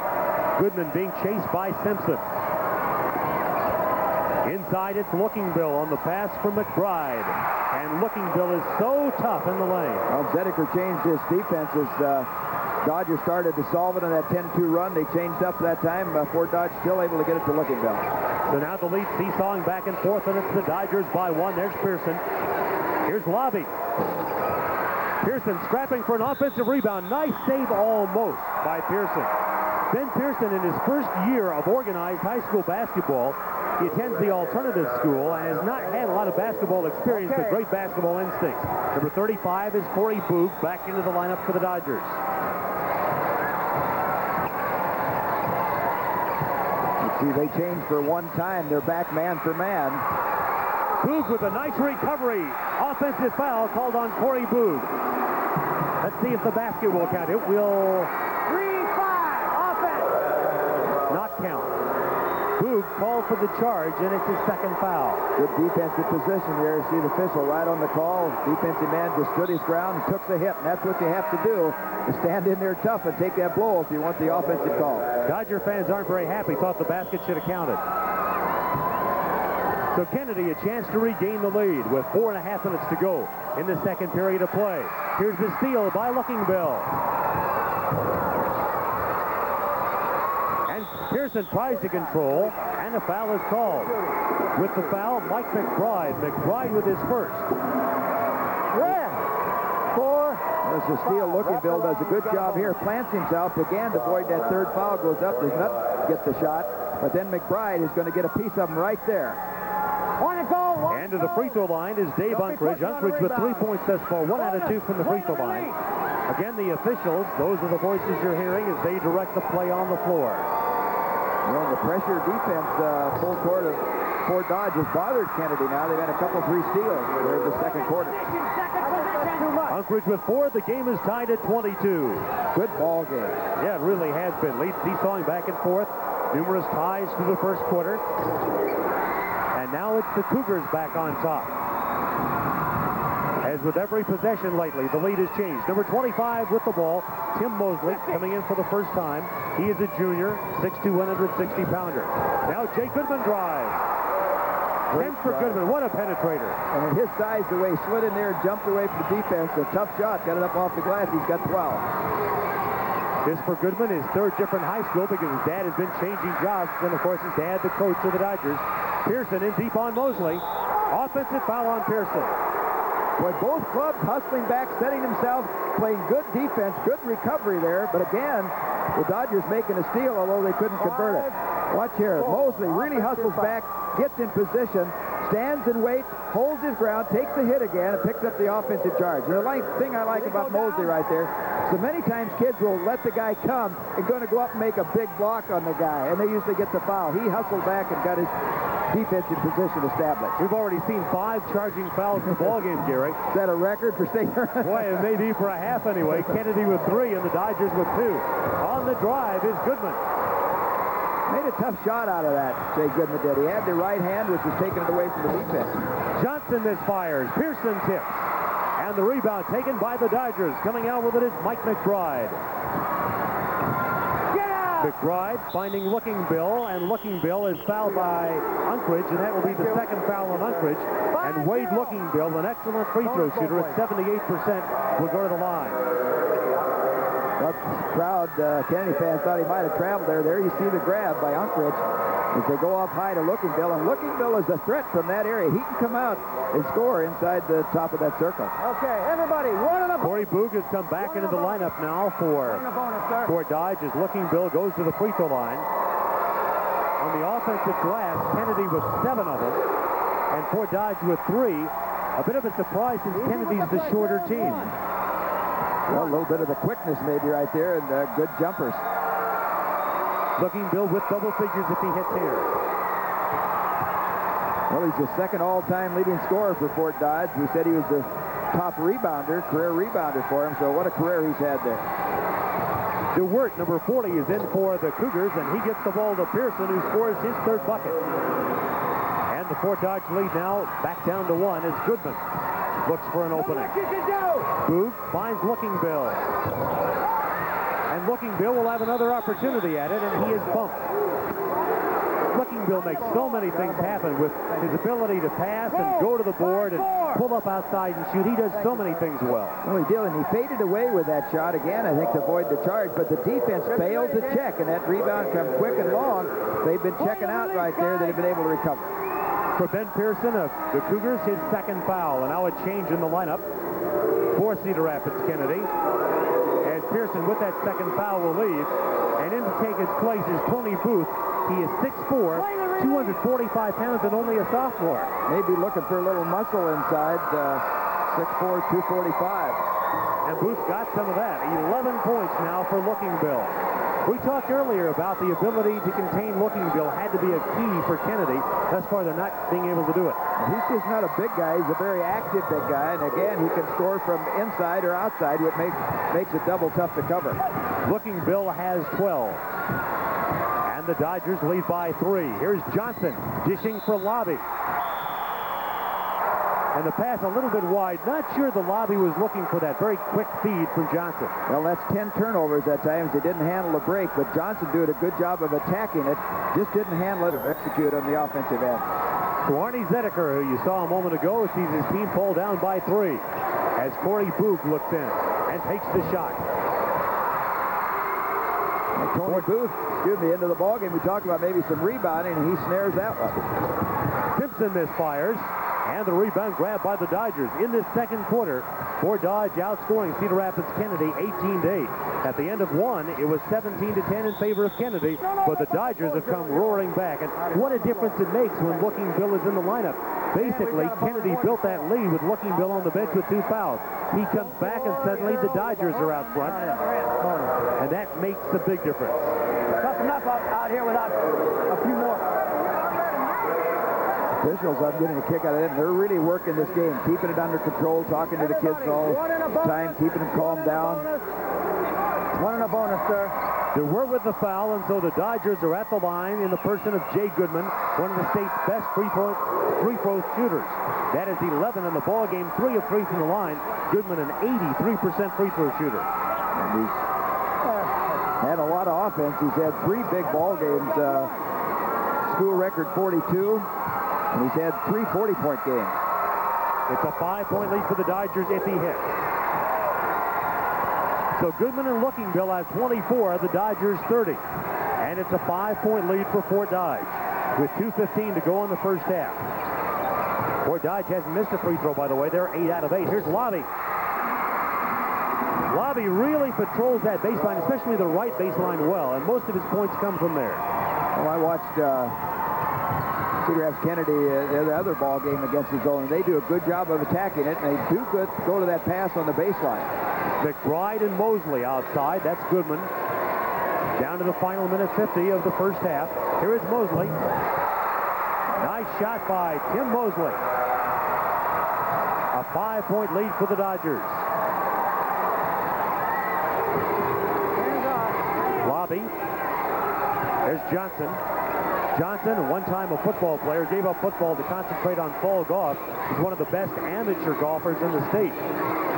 Goodman being chased by Simpson. Inside, it's Looking Bill on the pass from McBride. And Looking Bill is so tough in the lane. Well, Zedeker changed his defense as Dodgers started to solve it on that 10-2 run. They changed up that time. Fort Dodge still able to get it to Looking Bill. So now the lead seesawing back and forth, and it's the Dodgers by 1. There's Pearson. Here's Lobby. Pearson scrapping for an offensive rebound. Nice save almost by Pearson. Ben Pearson, in his first year of organized high school basketball, he attends the alternative school and has not had a lot of basketball experience, but great basketball instincts. Number 35 is Corey Boog, back into the lineup for the Dodgers. See, they changed for one time. They're back man for man. Boog with a nice recovery. Offensive foul called on Corey Boog. Let's see if the basket will count. It will 3-5. Offense. not count. Boog called for the charge, and it's his second foul. Good defensive position there. See the official right on the call. Defensive man just stood his ground and took the hit, and that's what you have to do, is stand in there tough and take that blow if you want the offensive call. Dodger fans aren't very happy. Thought the basket should have counted. So Kennedy a chance to regain the lead with 4.5 minutes to go in the second period of play. Here's the steal by Lookingbill. And Pearson tries to control, and a foul is called. With the foul, Mike McBride. McBride with his first. That's a steal. Lookingbill does a good job here. Plants himself again to avoid that third foul. Goes up. Does not get the shot. But then McBride is going to get a piece of him right there. And to the free throw line is Dave Unkridge. Unkridge with 3 points thus far. 1 out of 2 from the free throw line. Again, the officials, those are the voices you're hearing as they direct the play on the floor. Well, the pressure defense full court of Fort Dodge has bothered Kennedy now. They've had a couple 3 steals there in the second quarter. Unkridge with 4. The game is tied at 22. Good ball game. Yeah, it really has been. Lead seesawing back and forth. Numerous ties through the first quarter. And now it's the Cougars back on top. As with every possession lately, the lead has changed. Number 25 with the ball, Tim Mosley, coming in for the first time. He is a junior, 6'2", 160-pounder. Now Jay Goodman drives. 10 for Goodman. What a penetrator. And at his size, the way he slid in there and jumped away from the defense, a tough shot. Got it up off the glass. He's got 12. This for Goodman, his third different high school because his dad has been changing jobs. And, of course, his dad, the coach of the Dodgers. Pearson in deep on Mosley. Offensive foul on Pearson. Boy, both clubs hustling back, setting themselves, playing good defense, good recovery there. But again, the Dodgers making a steal, although they couldn't convert it. Watch here. Mosley really hustles back, gets in position, stands and waits, holds his ground, takes the hit again, and picks up the offensive charge. And the thing I like about Mosley right there, so many times kids will let the guy come and going to go up and make a big block on the guy, and they usually get the foul. He hustled back and got his defensive position established. We've already seen 5 charging fouls in the ballgame, Gary. Is that a record for State? Boy, it may be for a half anyway. Kennedy with 3 and the Dodgers with 2. On the drive is Goodman. Made a tough shot out of that, Jay Goodman did. He had the right hand, which was taking it away from the defense. Johnson misfires. Pearson tips. And the rebound taken by the Dodgers. Coming out with it is Mike McBride. McBride finding Lookingbill, and Lookingbill is fouled by Unkridge, and that will be the second foul on Unkridge. And Wade Lookingbill, an excellent free throw shooter at 78%, will go to the line. Well, crowd, Kennedy fans thought he might have traveled there. There you see the grab by Unkridge as they go off high to Lookingbill, and Lookingbill is a threat from that area. He can come out and score inside the top of that circle. Okay, everybody, one of the... Corey Boog has come back into the lineup now for Dodge as Lookingbill goes to the free throw line. On the offensive glass, Kennedy with 7 of them, and Fort Dodge with 3. A bit of a surprise since Kennedy's the shorter team. Well, a little bit of the quickness maybe right there, and good jumpers. Lookingbill with double figures if he hits here. Well, he's the second all-time leading scorer for Fort Dodge. We said he was the top rebounder, career rebounder for him, so what a career he's had there. DeWirt, number 40, is in for the Cougars, and he gets the ball to Pearson, who scores his third bucket. And the Fort Dodge lead now back down to 1 as Goodman looks for an opening. Boog finds Lookingbill. And Lookingbill will have another opportunity at it, and he is bumped. Lookingbill makes so many things happen with his ability to pass and go to the board and pull up outside and shoot. He does so many things well. Well, he did, and he faded away with that shot again, I think, to avoid the charge, but the defense failed to check, and that rebound comes quick and long. They've been checking out right there. They've been able to recover. For Ben Pearson of the Cougars, his second foul, and now a change in the lineup for Cedar Rapids Kennedy. As Pearson with that second foul will leave, and in to take his place is Tony Booth. He is 6'4", 245 pounds, and only a sophomore. Maybe looking for a little muscle inside, 6'4", 245. And Booth got some of that. 11 points now for Lookingbill. We talked earlier about the ability to contain Lookingville had to be a key for Kennedy. Thus far, they're not being able to do it. He's just not a big guy. He's a very active big guy. And again, he can score from inside or outside, which makes it double tough to cover. Lookingville has 12. And the Dodgers lead by 3. Here's Johnson dishing for Lobby. And the pass a little bit wide. Not sure the Lobby was looking for that very quick feed from Johnson. Well, that's 10 turnovers at times. They didn't handle the break, but Johnson did a good job of attacking it. Just didn't handle it or execute on the offensive end. So Arnie Zedeker, who you saw a moment ago, sees his team fall down by 3 as Corey Boog looks in and takes the shot. And Tony Booth, into the ballgame. We talked about maybe some rebounding, and he snares that one. Simpson misfires. And the rebound grabbed by the Dodgers in this second quarter. Fort Dodge outscoring Cedar Rapids Kennedy 18-8. At the end of one, it was 17-10 in favor of Kennedy, but the Dodgers have come roaring back. And what a difference it makes when Lookingville is in the lineup. Basically, Kennedy built that lead with Lookingville on the bench with 2 fouls. He comes back and suddenly the Dodgers are out front. And that makes a big difference. Tough enough out here without a few more. Officials, I'm getting a kick out of it. They're really working this game, keeping it under control, talking to the kids all the time, keeping them calm down. One and a bonus, sir. They were with the foul, and so the Dodgers are at the line in the person of Jay Goodman, one of the state's best free-throw shooters. That is 11 in the ball game, 3 of 3 from the line. Goodman, an 83% free throw shooter. And he's had a lot of offense. He's had 3 big ball games, school record 42. And he's had 3 40-point games. It's a 5-point lead for the Dodgers if he hits. So Goodman and Lookingville has 24, the Dodgers 30. And it's a 5-point lead for Fort Dodge with 2:15 to go in the first half. Fort Dodge hasn't missed a free throw, by the way. They're 8 out of 8. Here's Lobby. Lobby really patrols that baseline, especially the right baseline well, and most of his points come from there. Well, I watched Cedar Rapids Kennedy, the other ball game against the zone, and they do a good job of attacking it, and they do good go to that pass on the baseline. McBride and Mosley outside. That's Goodman. Down to the final minute 50 of the first half. Here is Mosley. Nice shot by Tim Mosley. A 5-point lead for the Dodgers. Lobby. There's Johnson. Johnson, one time a football player, gave up football to concentrate on fall golf. He's one of the best amateur golfers in the state.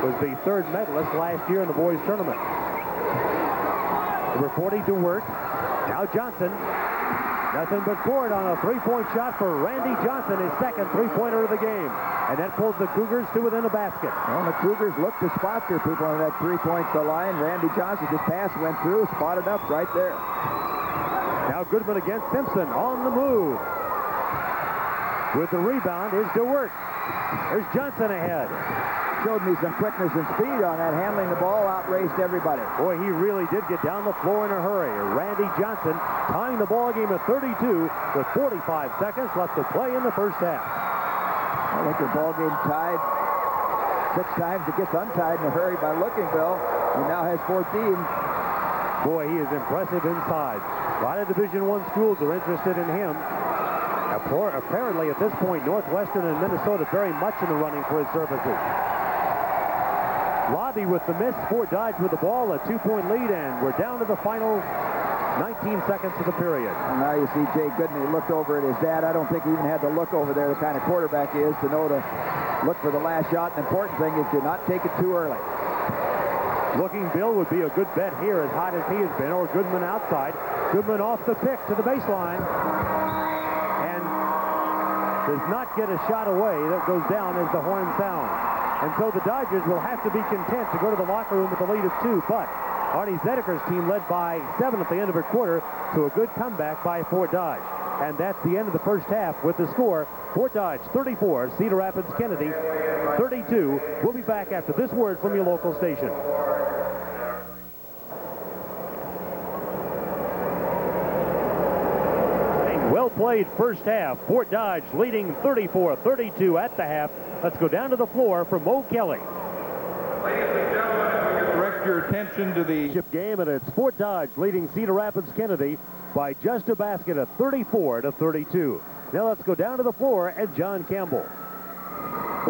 Was the 3rd medalist last year in the boys tournament. Number 40 to work. Now Johnson. Nothing but board on a 3-point shot for Randy Johnson, his second 3-pointer of the game. And that pulls the Cougars to within the basket. Well, the Cougars look to spot their people on that 3-point line. Randy Johnson, his pass went through, spotted up right there. Now Goodman against Simpson on the move. With the rebound is DeWert. There's Johnson ahead. Showed me some quickness and speed on that. Handling the ball, outraced everybody. Boy, he really did get down the floor in a hurry. Randy Johnson tying the ball game at 32 with 45 seconds left to play in the first half. I think the ball game tied 6 times. It gets untied in a hurry by Lookingville. He now has 14. Boy, he is impressive inside. A lot of Division I schools are interested in him. Apparently, at this point, Northwestern and Minnesota very much in the running for his services. Lobby with the miss. Fort Dodge with the ball, a 2-point lead, and we're down to the final 19 seconds of the period. And now you see Jay Goodman. He looked over at his dad. I don't think he even had to look over there, the kind of quarterback he is, to know to look for the last shot. The important thing is to not take it too early. Lookingville would be a good bet here, as hot as he has been, or Goodman outside. Goodman off the pick to the baseline. And does not get a shot away. That goes down as the horn sounds. And so the Dodgers will have to be content to go to the locker room with a lead of 2. But Arnie Zedeker's team led by 7 at the end of a quarter to a good comeback by Fort Dodge. And that's the end of the first half with the score, Fort Dodge 34, Cedar Rapids Kennedy 32. We'll be back after this word from your local station. Well played first half. Fort Dodge leading 34-32 at the half. Let's go down to the floor for Mo Kelly. Ladies and gentlemen, we get the your attention to the game, and it's Fort Dodge leading Cedar Rapids Kennedy by just a basket of 34-32. Now let's go down to the floor and John Campbell.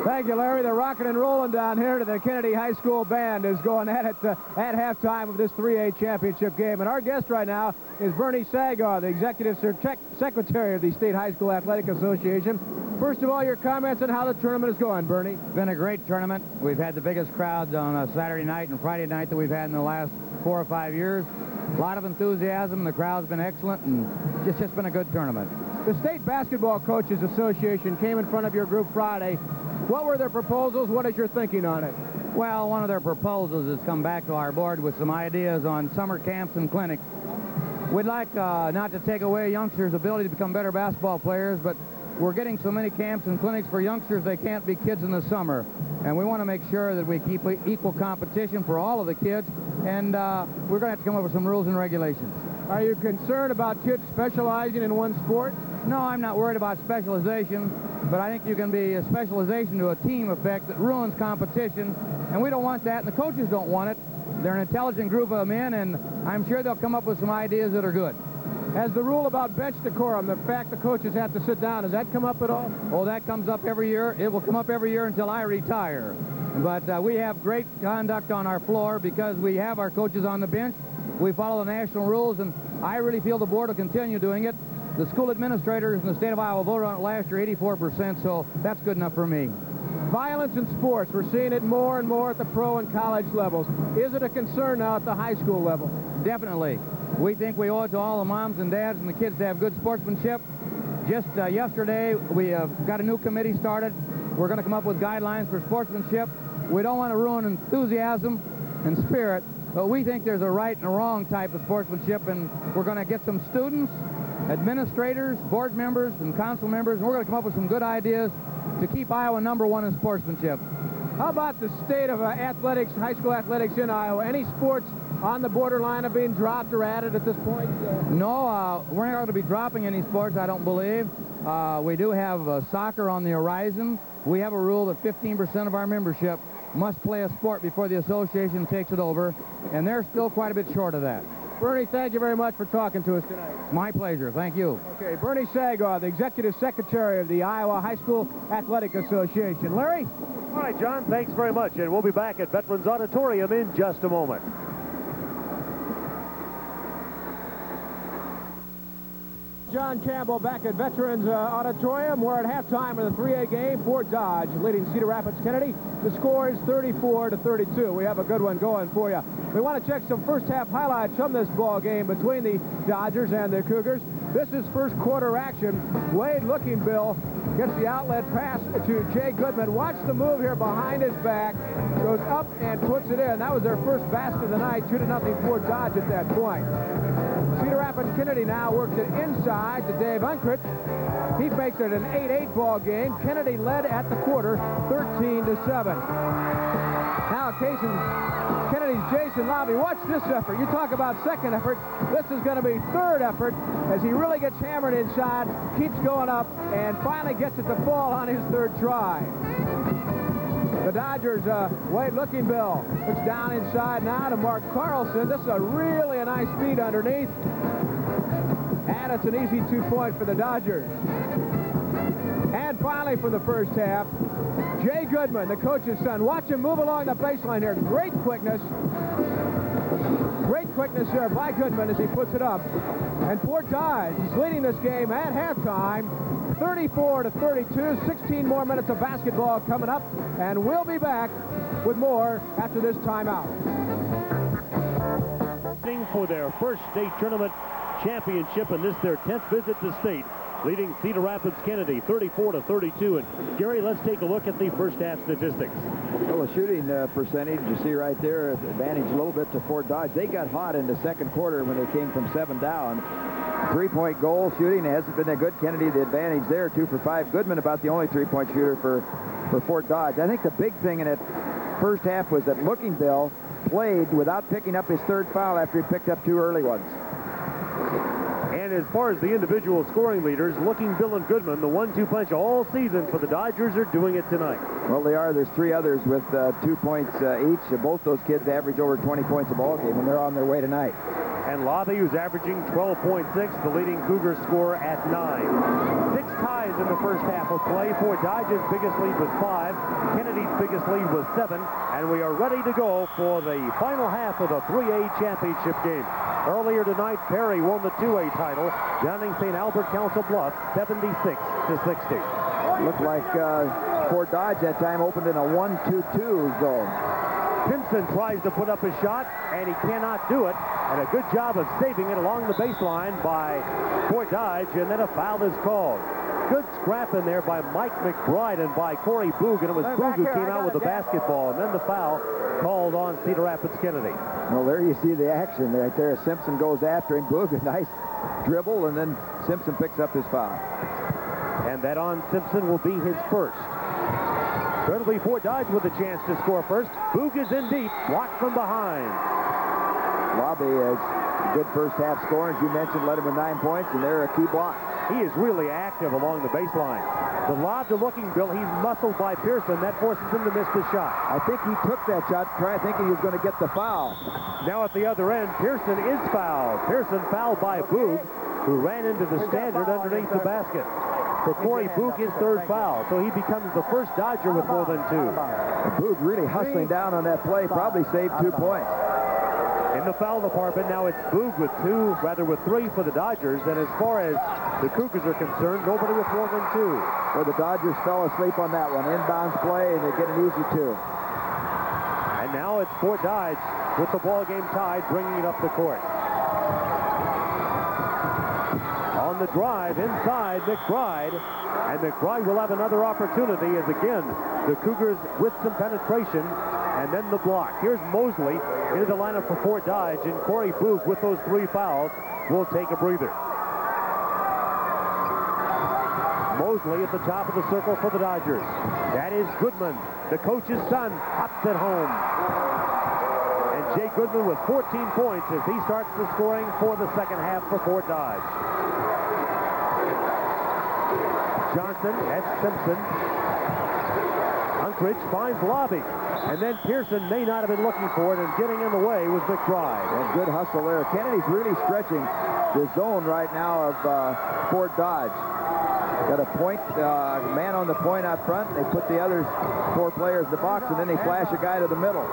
Thank you, Larry. The rocking and rolling down here to the Kennedy High School Band is going at it at halftime of this 3A championship game. And our guest right now is Bernie Sagar, the Executive Secretary of the State High School Athletic Association. First of all, your comments on how the tournament is going, Bernie. It's been a great tournament. We've had the biggest crowds on a Saturday night and Friday night that we've had in the last 4 or 5 years. A lot of enthusiasm. The crowd's been excellent, and it's just been a good tournament. The State Basketball Coaches Association came in front of your group Friday. What were their proposals? What is your thinking on it? Well, one of their proposals has come back to our board with some ideas on summer camps and clinics. We'd like not to take away youngsters' ability to become better basketball players, but we're getting so many camps and clinics for youngsters they can't be kids in the summer. And we want to make sure that we keep equal competition for all of the kids, and we're going to have to come up with some rules and regulations. Are you concerned about kids specializing in one sport? No, I'm not worried about specialization, but I think you can be a specialization to a team effect that ruins competition, and we don't want that, and the coaches don't want it. They're an intelligent group of men, and I'm sure they'll come up with some ideas that are good. Has the rule about bench decorum, the fact the coaches have to sit down, has that come up at all? Oh, that comes up every year. It will come up every year until I retire. But we have great conduct on our floor because we have our coaches on the bench. We follow the national rules, and I really feel the board will continue doing it. The school administrators in the state of Iowa voted on it last year, 84%, so that's good enough for me. Violence in sports, we're seeing it more and more at the pro and college levels. Is it a concern now at the high school level? Definitely. We think we owe it to all the moms and dads and the kids to have good sportsmanship. Just yesterday, we got a new committee started. We're going to come up with guidelines for sportsmanship. We don't want to ruin enthusiasm and spirit, but we think there's a right and a wrong type of sportsmanship, and we're going to get some students, administrators, board members, and council members, and we're going to come up with some good ideas to keep Iowa #1 in sportsmanship. How about the state of athletics, high school athletics in Iowa? Any sports on the borderline of being dropped or added at this point? No, we're not going to be dropping any sports, I don't believe. We do have soccer on the horizon. We have a rule that 15% of our membership must play a sport before the association takes it over, and they're still quite a bit short of that. Bernie, thank you very much for talking to us tonight. My pleasure. Thank you. Okay, Bernie Sagar, the Executive Secretary of the Iowa High School Athletic Association. Larry? All right, John, thanks very much, and we'll be back at Veterans Auditorium in just a moment. John Campbell back at Veterans Auditorium. We're at halftime of the 3A game. Fort Dodge leading Cedar Rapids Kennedy. The score is 34-32. We have a good one going for you. We want to check some first-half highlights from this ball game between the Dodgers and the Cougars. This is first quarter action. Wade Lookingbill gets the outlet pass to Jay Goodman. Watch the move here behind his back. Goes up and puts it in. That was their first basket of the night. 2-0 Fort Dodge at that point. Cedar Rapids Kennedy now works it inside to Dave Unkrich. He makes it an 8-8 ball game. Kennedy led at the quarter 13-7. Now Kennedy's Jason Lobby. Watch this effort. You talk about second effort. This is going to be third effort as he really gets hammered inside, keeps going up, and finally gets it to fall on his third try. The Dodgers, Wade Lookingbill looks down inside now to Mark Carlson. This is really a nice feed underneath. And it's an easy 2-point for the Dodgers. And finally for the first half, Jay Goodman, the coach's son. Watch him move along the baseline here. Great quickness. Great quickness there by Goodman as he puts it up. And Fort Dodge is leading this game at halftime, 34-32. 16 more minutes of basketball coming up, and we'll be back with more after this timeout. For their first state tournament championship, and this their 10th visit to state, leading Cedar Rapids Kennedy 34-32. And Gary, let's take a look at the first half statistics. Well, the shooting percentage, you see right there, advantage a little bit to Fort Dodge. They got hot in the second quarter when they came from 7 down. 3-point goal shooting hasn't been that good. Kennedy, the advantage there, 2 for 5. Goodman about the only 3-point shooter for Fort Dodge. I think the big thing in it first half was that Lookingbill played without picking up his third foul after he picked up 2 early ones. And as far as the individual scoring leaders, Looking Bill and Goodman, the 1-2 punch all season for the Dodgers, are doing it tonight. Well, they are. There's 3 others with 2 points each. Both those kids average over 20 points a ball game, and they're on their way tonight. And Lobby, who's averaging 12.6, the leading Cougar scorer at 9. 6 ties in the first half of play. Fort Dodge's biggest lead was 5. Kennedy's biggest lead was 7. And we are ready to go for the final half of the 3A championship game. Earlier tonight, Perry won the 2A title, downing St. Albert Council Bluffs 76-60. Looked like Fort Dodge that time opened in a 1-2-2 zone. Simpson tries to put up a shot, and he cannot do it. And a good job of saving it along the baseline by Fort Dodge, and then a foul is called. Good scrap in there by Mike McBride and by Corey Boog, and it was Boog who came out with the basketball, and then the foul called on Cedar Rapids Kennedy. Well, there you see the action right there. Simpson goes after him. Boog, a nice dribble, and then Simpson picks up his foul. And that on Simpson will be his first. So it'll be Fort Dodge with a chance to score first. Boog is in deep, blocked from behind. Lobby is a good first half scorer, as you mentioned, led him with 9 points, and they're a key block. He is really active along the baseline. The lob to Looking Bill, he's muscled by Pearson. That forces him to miss the shot. I think he took that shot thinking he was going to get the foul. Now at the other end, Pearson is fouled. Pearson fouled by Boog, who ran into the standard underneath the basket. For Corey Boog, his third foul, so he becomes the first Dodger with more than 2. Boog really hustling down on that play, probably saved 2 points. In the foul department, now it's Boog with 3 for the Dodgers, and as far as the Cougars are concerned, nobody with more than 2. Well, the Dodgers fell asleep on that one. Inbounds play, and they get an easy 2. And now it's Fort Dodge with the ball game tied, bringing it up the court. On the drive inside, McBride, and McBride will have another opportunity as again the Cougars with some penetration, and then the block. Here's Mosley into the lineup for Fort Dodge, and Corey Boog with those 3 fouls will take a breather. Mosley at the top of the circle for the Dodgers. That is Goodman, the coach's son, hops it home. And Jay Goodman with 14 points as he starts the scoring for the second half for Fort Dodge. Johnson, that's Simpson. Unkridge finds Lobby. And then Pearson may not have been looking for it, and getting in the way was McBride. And good hustle there. Kennedy's really stretching the zone right now of Fort Dodge. Got a point, man on the point out front. They put the other 4 players in the box, and then they flash a guy to the middle.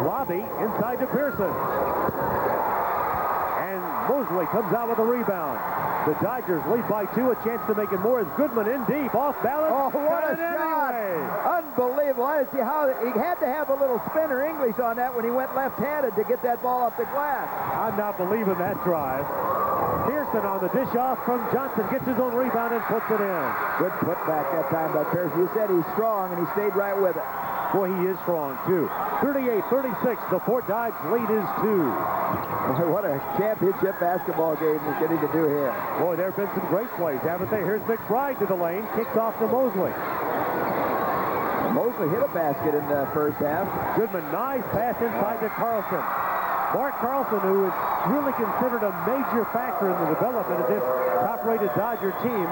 Lobby inside to Pearson. And Mosley comes out with a rebound. The Dodgers lead by 2, a chance to make it more as Goodman in deep, off balance. Oh, what a shot! Anyway. Unbelievable. I see how he had to have a little spinner English on that when he went left-handed to get that ball up the glass. I'm not believing that drive. Pearson on the dish off from Johnson, gets his own rebound and puts it in. Good putback that time by Pearson. You said he's strong, and he stayed right with it. Boy, he is strong, too. 38-36, the Fort Dodge lead is 2. Boy, what a championship basketball game we're getting to do here. Boy, there have been some great plays, haven't they? Here's McBride to the lane, kicks off to Mosley. Mosley hit a basket in the first half. Goodman, nice pass inside to Carlson. Mark Carlson, who is really considered a major factor in the development of this top-rated Dodger team.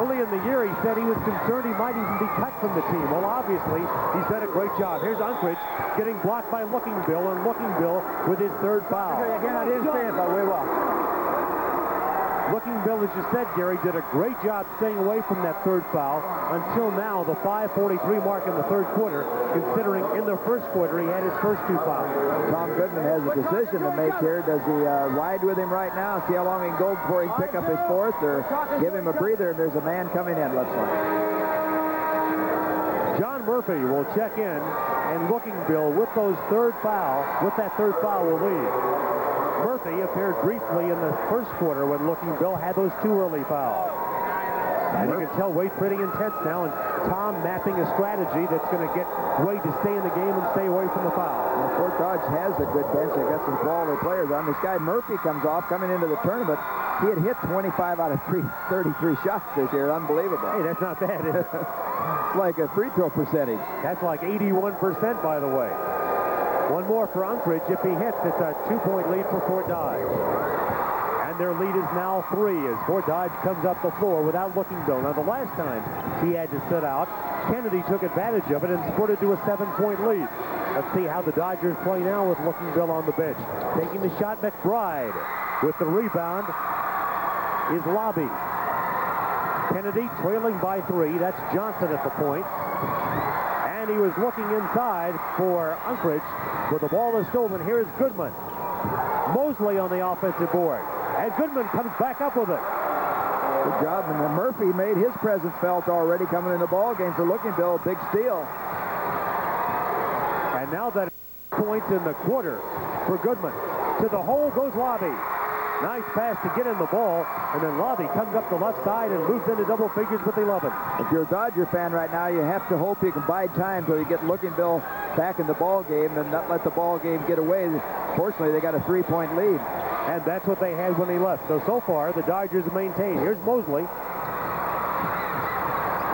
Early in the year, he said he was concerned he might even be cut from the team. Well, obviously, he's done a great job. Here's Unkridge getting blocked by Looking Bill, and Looking Bill with his 3rd foul. Again, I didn't say it, but we will. Looking Bill, as you said, Gary, did a great job staying away from that 3rd foul until now, the 5:43 mark in the 3rd quarter, considering in the 1st quarter he had his first 2 fouls. Tom Goodman has a decision to make here. Does he ride with him right now, see how long he can go before he can pick up his 4th, or give him a breather, and there's a man coming in, looks like. John Murphy will check in, and Looking Bill with that 3rd foul will lead. Murphy appeared briefly in the 1st quarter when Looking Bill had those 2 early fouls. And you can tell Wade pretty intense now, and Tom mapping a strategy that's going to get Wade to stay in the game and stay away from the foul. Well, Fort Dodge has a good bench. They got some quality players on. This guy Murphy comes off coming into the tournament. He had hit 25 out of 33 shots this year. Unbelievable. Hey, that's not bad, is it? It's like a free throw percentage. That's like 81%, by the way. One more for Unkridge. If he hits, it's a 2-point lead for Fort Dodge. And their lead is now 3 as Fort Dodge comes up the floor without Looking Bill. Now, the last time he had to sit out, Kennedy took advantage of it and spurted to a 7-point lead. Let's see how the Dodgers play now with Looking Bill on the bench. Taking the shot, McBride. With the rebound is Lobby. Kennedy trailing by 3. That's Johnson at the point. And he was looking inside for Unkrich, but the ball is stolen. Here's Goodman. Mosley on the offensive board. And Goodman comes back up with it. Good job. And Murphy made his presence felt already coming in the ball game for Looking Bill. Big steal. And now that points in the quarter for Goodman. To the hole goes Lobby. Nice pass to get in the ball, and then Lobby comes up the left side and moves into double figures with 11. If you're a Dodger fan right now, you have to hope you can bide time until you get Looking Bill back in the ball game and not let the ball game get away. Fortunately, they got a 3-point lead. And that's what they had when he left. So far, the Dodgers maintain. Here's Mosley.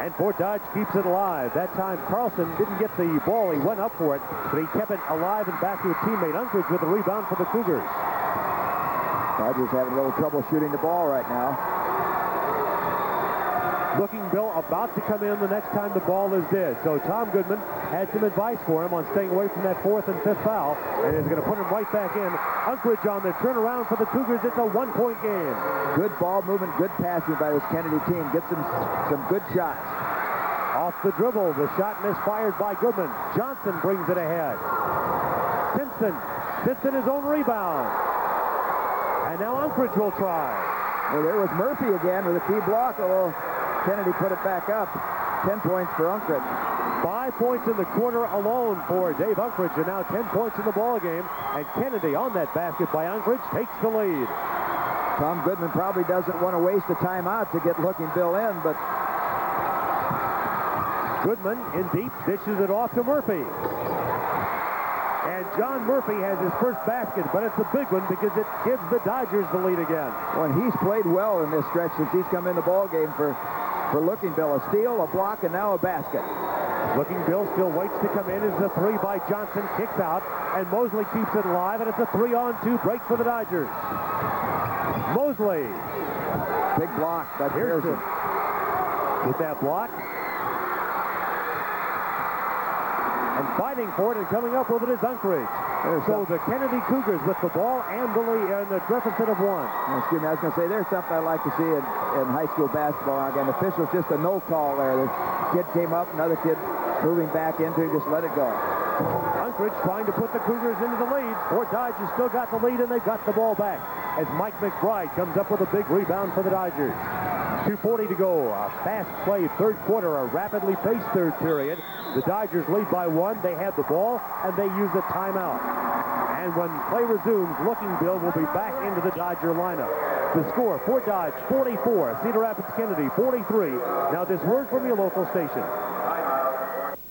And Fort Dodge keeps it alive. That time, Carlson didn't get the ball. He went up for it, but he kept it alive and back to his teammate Unkrich with the rebound for the Cougars. Dodgers having a little trouble shooting the ball right now. Looking Bill about to come in the next time the ball is dead. So Tom Goodman had some advice for him on staying away from that 4th and 5th foul, and is going to put him right back in. Unkrich on the turnaround for the Cougars. It's a 1-point game. Good ball movement, good passing by this Kennedy team. Gets them some good shots. Off the dribble, the shot misfired by Goodman. Johnson brings it ahead. Simpson sits in his own rebound. And now Unkrich will try. Well, there was Murphy again with a key block, although Kennedy put it back up. 10 points for Unkrich. 5 points in the quarter alone for Dave Unkrich, and now 10 points in the ball game. And Kennedy on that basket by Unkrich takes the lead. Tom Goodman probably doesn't want to waste a timeout to get Looking Bill in, but Goodman in deep dishes it off to Murphy. And John Murphy has his first basket, but it's a big one because it gives the Dodgers the lead again. Well, and he's played well in this stretch since he's come in the ball game for Looking Bill. A steal, a block, and now a basket. Looking Bill still waits to come in. It's a 3 by Johnson, kicks out, and Mosley keeps it alive, and it's a 3-on-2 break for the Dodgers. Mosley. Big block by Pearson. With that block. And fighting for it and coming up with it is Unkrich. So the Kennedy Cougars with the ball and the lead and the deficit of 1. Excuse me, I was going to say, there's something I like to see in high school basketball. Again, officials just a no call there. The kid came up, another kid moving back into it, just let it go. Unkrich trying to put the Cougars into the lead. Fort Dodge has still got the lead, and they've got the ball back as Mike McBride comes up with a big rebound for the Dodgers. 2:40 to go. A fast play third quarter, a rapidly paced third period. The Dodgers lead by 1. They have the ball, and they use a timeout. And when play resumes, Looking Bill will be back into the Dodger lineup. The score, Fort Dodge 44, Cedar Rapids Kennedy 43. Now this word from your local station.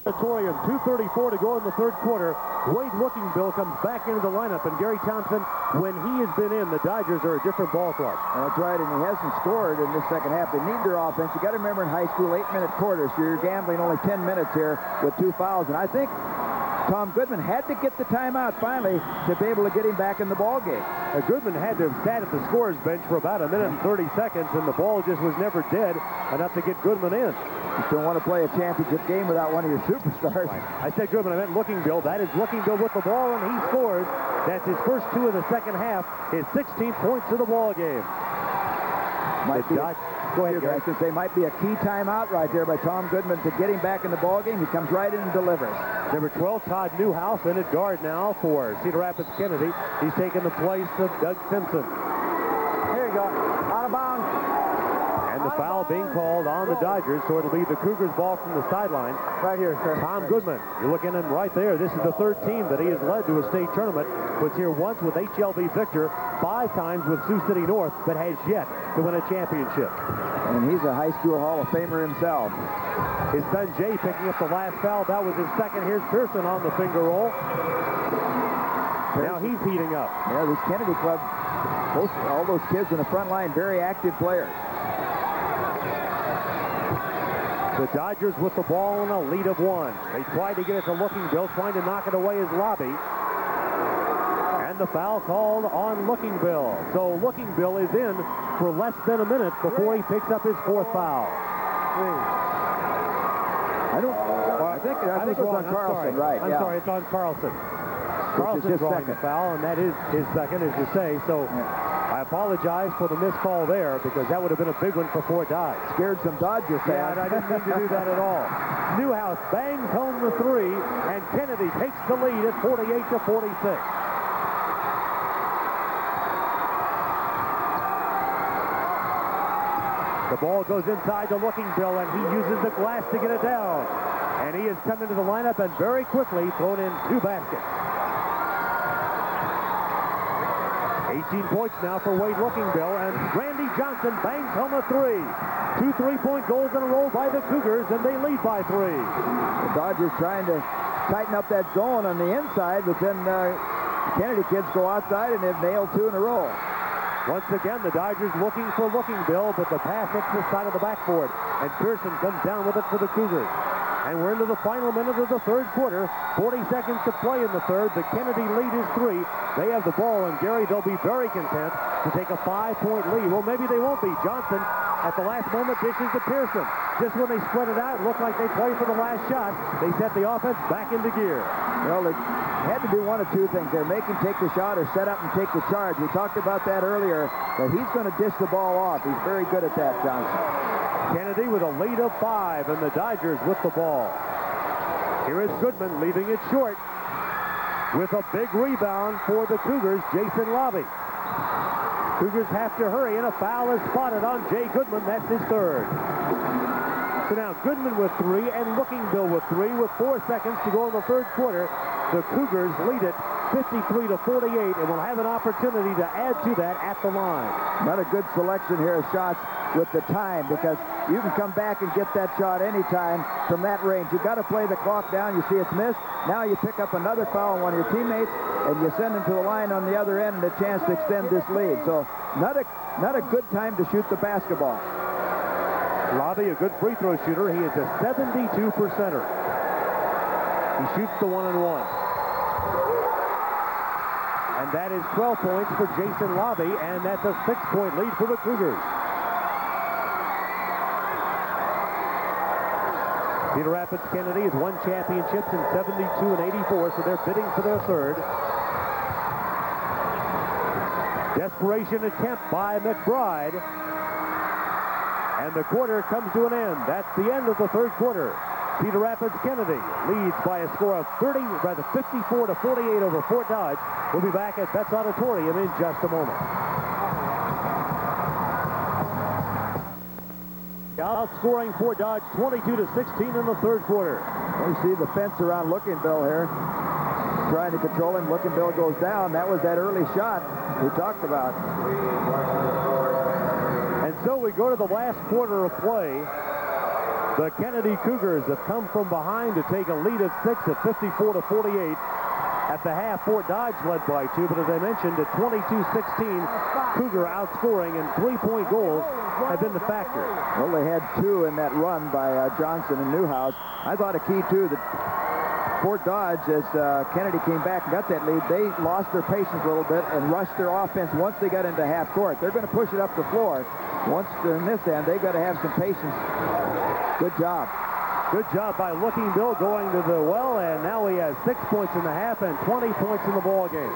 Auditorium, 2:34 to go in the third quarter. Wade Looking Bill comes back into the lineup, and Gary Thompson, when he has been in, the Dodgers are a different ball club. That's right, and he hasn't scored in this second half. They need their offense. You got to remember in high school, 8-minute quarters, so you're gambling only 10 minutes here with 2 fouls, and I think Tom Goodman had to get the timeout finally to be able to get him back in the ball game. Goodman had to have sat at the scorer's bench for about 1 minute and 30 seconds, and the ball just was never dead enough to get Goodman in. You don't want to play a championship game without one of your superstars. Right. I said Goodman, I meant Looking Bill. That is Looking Bill with the ball, and he scores. That's his first 2 of the second half, his 16th points of the ball game. Go ahead, Gary. I was going to say, might be a key timeout right there by Tom Goodman to get him back in the ball game. He comes right in and delivers. Number 12, Todd Newhouse, in at guard now for Cedar Rapids Kennedy. He's taking the place of Doug Simpson. Here you go. Out of bounds. And the foul being called on the Dodgers, so it'll be the Cougars' ball from the sideline. Right here, sir. Tom Goodman, you're looking at him right there. This is the 3rd team that he has led to a state tournament. Was here once with HLV Victor, 5 times with Sioux City North, but has yet to win a championship. And he's a high school Hall of Famer himself. His son Jay picking up the last foul. That was his second. Here's Pearson on the finger roll. Now he's heating up. Yeah, this Kennedy club, all those kids in the front line, very active players. The Dodgers with the ball in a lead of 1. They tried to get it to Looking Bill, trying to knock it away as Lobby. And And the foul called on Looking Bill. So Looking Bill is in for less than a minute before he picks up his fourth foul. I think it was on Carlson, right? I'm sorry, it's on Carlson. Carlson's drawing the foul, and that is his second, as you say. So I apologize for the missed call there, because that would have been a big one for Fort Dodge. Scared some Dodger fans. Yeah, I didn't mean to do that at all. Newhouse bangs home the three, and Kennedy takes the lead at 48-46. The ball goes inside to Looking Bill, and he uses the glass to get it down. And he has come into the lineup and very quickly thrown in 2 baskets. 18 points now for Wade Looking Bill, and Randy Johnson bangs home a 3. 2 3-point goals in a row by the Cougars, and they lead by 3. The Dodgers trying to tighten up that zone on the inside, but then Kennedy kids go outside, and they've nailed 2 in a row. Once again, the Dodgers looking for Looking Bill, but the pass hits the side of the backboard, and Pearson comes down with it for the Cougars. And we're into the final minute of the third quarter. 40 seconds to play in the third. The Kennedy lead is 3. They have the ball, and Gary, they'll be very content to take a 5-point lead. Well, maybe they won't be. Johnson, at the last moment, dishes to Pearson. Just when they spread it out, it looked like they played for the last shot. They set the offense back into gear. Well, they had to do one of 2 things. They're make him take the shot or set up and take the charge. We talked about that earlier, that he's going to dish the ball off. He's very good at that, Johnson. Kennedy with a lead of 5, and the Dodgers with the ball. Here is Goodman leaving it short with a big rebound for the Cougars, Jason Lobby. Cougars have to hurry, and a foul is spotted on Jay Goodman. That's his third. So now Goodman with 3 and Looking Bill with 3 with 4 seconds to go in the third quarter. The Cougars lead it 53-48, and will have an opportunity to add to that at the line. Not a good selection here of shots with the time, because you can come back and get that shot anytime from that range. You've got to play the clock down. You see it's missed. Now you pick up another foul on one of your teammates, and you send them to the line on the other end and a chance to extend this lead. So not a good time to shoot the basketball. Lobby, a good free throw shooter. He is a 72%er. He shoots the 1-and-1. And that is 12 points for Jason Lobby, and that's a 6-point lead for the Cougars. Cedar Rapids Kennedy has won championships in 72 and 84, so they're bidding for their third. Desperation attempt by McBride. And the quarter comes to an end. That's the end of the third quarter. Cedar Rapids Kennedy leads by a score of 54-48 over Fort Dodge. We'll be back at Betts Auditorium in just a moment. Outscoring Fort Dodge 22-16 in the third quarter. You see the fence around Looking Bill here. Trying to control him. Looking Bill goes down. That was that early shot we talked about. And so we go to the last quarter of play. The Kennedy Cougars have come from behind to take a lead of 6 at 54-48. At the half, Fort Dodge led by 2, but as I mentioned, at 22-16, Cougar outscoring, and 3-point goals have been the factor. Well, they had 2 in that run by Johnson and Newhouse. I thought a key, too, that Fort Dodge, as Kennedy came back and got that lead, they lost their patience a little bit and rushed their offense once they got into half court. They're going to push it up the floor. Once they're in this end, they've got to have some patience. Good job. Good job by Looking Bill going to the well, and now he has 6 points in the half and 20 points in the ball game.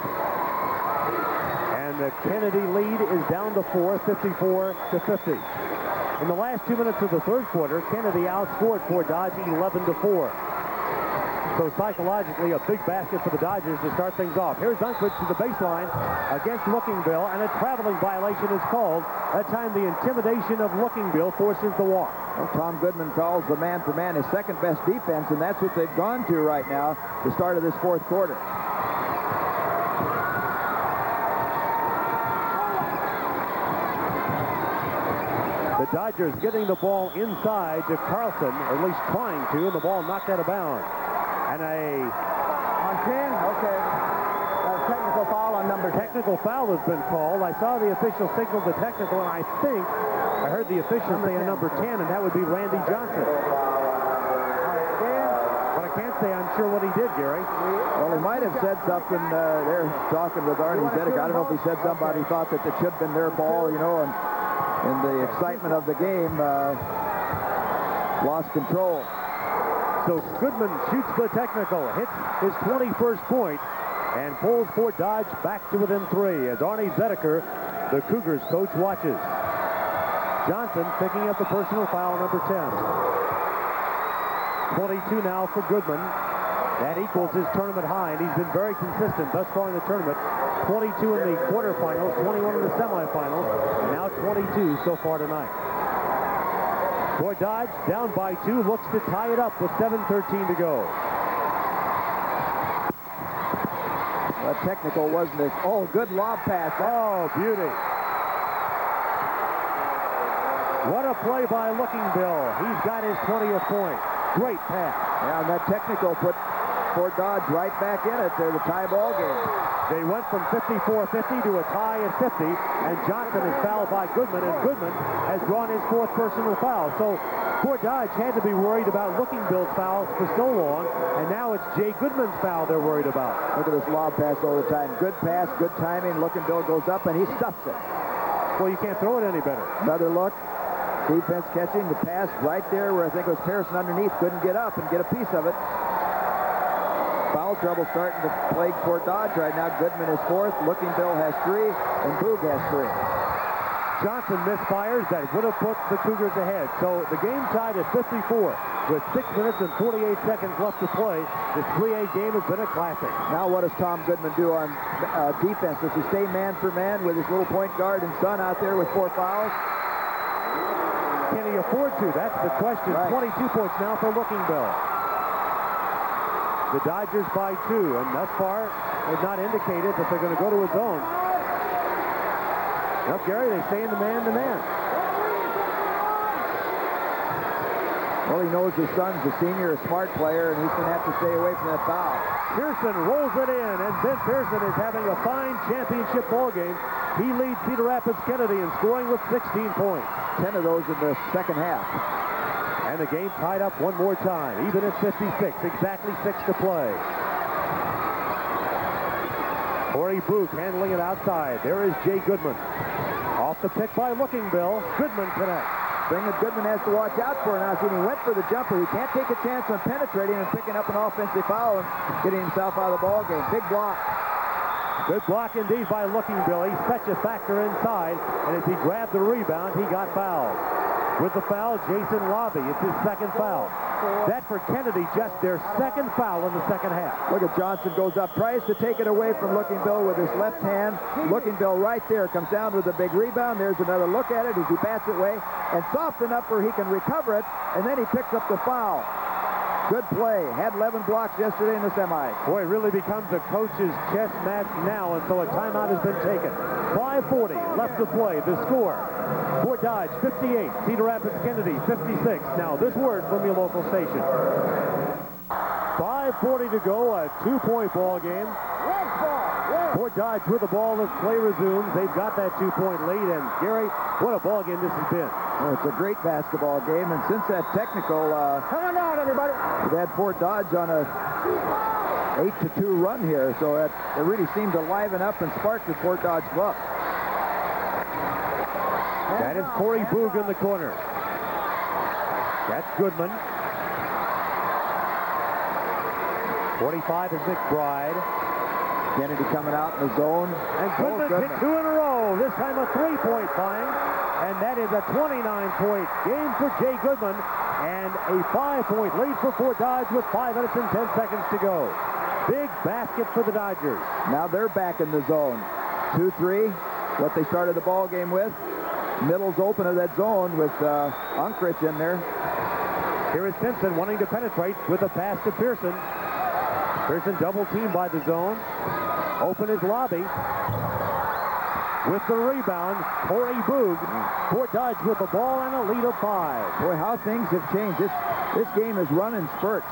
And the Kennedy lead is down to 4, 54-50. In the last 2 minutes of the third quarter, Kennedy outscored Fort Dodge 11-4. So psychologically, a big basket for the Dodgers to start things off. Here's Unkridge to the baseline against Looking Bill, and a traveling violation is called. That time, the intimidation of Looking Bill forces the walk. Well, Tom Goodman calls the man-for-man his second-best defense, and that's what they've gone to right now, the start of this fourth quarter. The Dodgers getting the ball inside to Carlson, or at least trying to, and the ball knocked out of bounds. And on 10, okay. Technical foul on number 10. Technical foul has been called. I saw the official signal the technical, and I think I heard the official say a number 10, and that would be Randy Johnson. But I can't say I'm sure what he did, Gary. Well, he might have said something there, talking with Arnie Zedek. I don't know if he said something about he thought that it should have been their ball, you know, and in the excitement of the game, lost control. So Goodman shoots the technical, hits his 21st point, and pulls Fort Dodge back to within 3 as Arnie Zedeker, the Cougars coach, watches. Johnson picking up the personal foul, number 10. 22 now for Goodman. That equals his tournament high, and he's been very consistent thus far in the tournament. 22 in the quarterfinals, 21 in the semifinals, and now 22 so far tonight. Fort Dodge down by 2, looks to tie it up with 7:13 to go. That technical wasn't it? Oh, good lob pass. Oh, beauty. What a play by Looking Bill. He's got his 20th point. Great pass. Yeah, and that technical put Fort Dodge right back in it to the tie ball game. They went from 54-50 to a tie at 50, and Johnson is fouled by Goodman, and Goodman has drawn his 4th personal foul. So Fort Dodge had to be worried about Looking Bill's fouls for so long, and now it's Jay Goodman's foul they're worried about. Look at this lob pass all the time. Good pass, good timing. Looking Bill goes up, and he stuffs it. Well, you can't throw it any better. Another look. Defense catching the pass right there where I think it was Pearson underneath. Couldn't get up and get a piece of it. Foul trouble starting to plague Fort Dodge right now. Goodman is 4th. Looking Bill has 3, and Boog has 3. Johnson misfires. That would have put the Cougars ahead. So the game tied at 54 with 6 minutes and 48 seconds left to play. This 3A game has been a classic. Now what does Tom Goodman do on defense? Does he stay man for man with his little point guard and son out there with 4 fouls? Can he afford to? That's the question. Right. 22 points now for Looking Bill. The Dodgers by 2, and thus far have not indicated that they're going to go to a zone. Nope, Gary, they stay in the man-to-man. Well, he knows his son's a senior, a smart player, and he's going to have to stay away from that foul. Pearson rolls it in, and Ben Pearson is having a fine championship ball game. He leads Cedar Rapids Kennedy in scoring with 16 points. 10 of those in the second half. And the game tied up one more time, even at 56, exactly 6 to play. Corey Boog handling it outside. There is Jay Goodman. Off the pick by Looking Bill. Goodman connects. Thing that Goodman has to watch out for now is when he went for the jumper, he can't take a chance on penetrating and picking up an offensive foul and getting himself out of the ball game. Big block. Good block indeed by Looking Bill. He's such a factor inside, and as he grabbed the rebound, he got fouled. With the foul, Jason Lobby. It's his 2nd foul. That for Kennedy, just their 2nd foul in the second half. Look at Johnson goes up, tries to take it away from Looking Bill with his left hand. Looking Bill right there comes down with a big rebound. There's another look at it as he bats it away and soft enough where he can recover it, and then he picks up the foul. Good play. Had 11 blocks yesterday in the semis. Boy, it really becomes a coach's chess match now, and so a timeout has been taken. 5:40 left to play. The score, Fort Dodge 58, Cedar Rapids Kennedy 56. Now, this word from your local station. 5:40 to go, a 2-point ball game. Fort Dodge with the ball as play resumes. They've got that 2-point lead, and Gary, what a ball game this has been. Well, it's a great basketball game, and since that technical, Come on down, everybody. They've had Fort Dodge on a 8-2 run here, so it really seemed to liven up and spark the Fort Dodge club. That is Corey Boog in the corner. That's Goodman. 45 is McBride. Kennedy coming out in the zone. And Goodman hit 2 in a row. This time a 3-point find. And that is a 29-point game for Jay Goodman. And a 5-point lead for Fort Dodge with 5 minutes and 10 seconds to go. Big basket for the Dodgers. Now they're back in the zone. 2-3, what they started the ball game with. Middle's open of that zone with Unkrich in there. Here is Simpson wanting to penetrate with a pass to Pearson. Pearson double teamed by the zone. Open is Lobby. With the rebound, Corey Boog. Fort Dodge with the ball and a lead of 5. Boy, how things have changed. This game is run in spurts.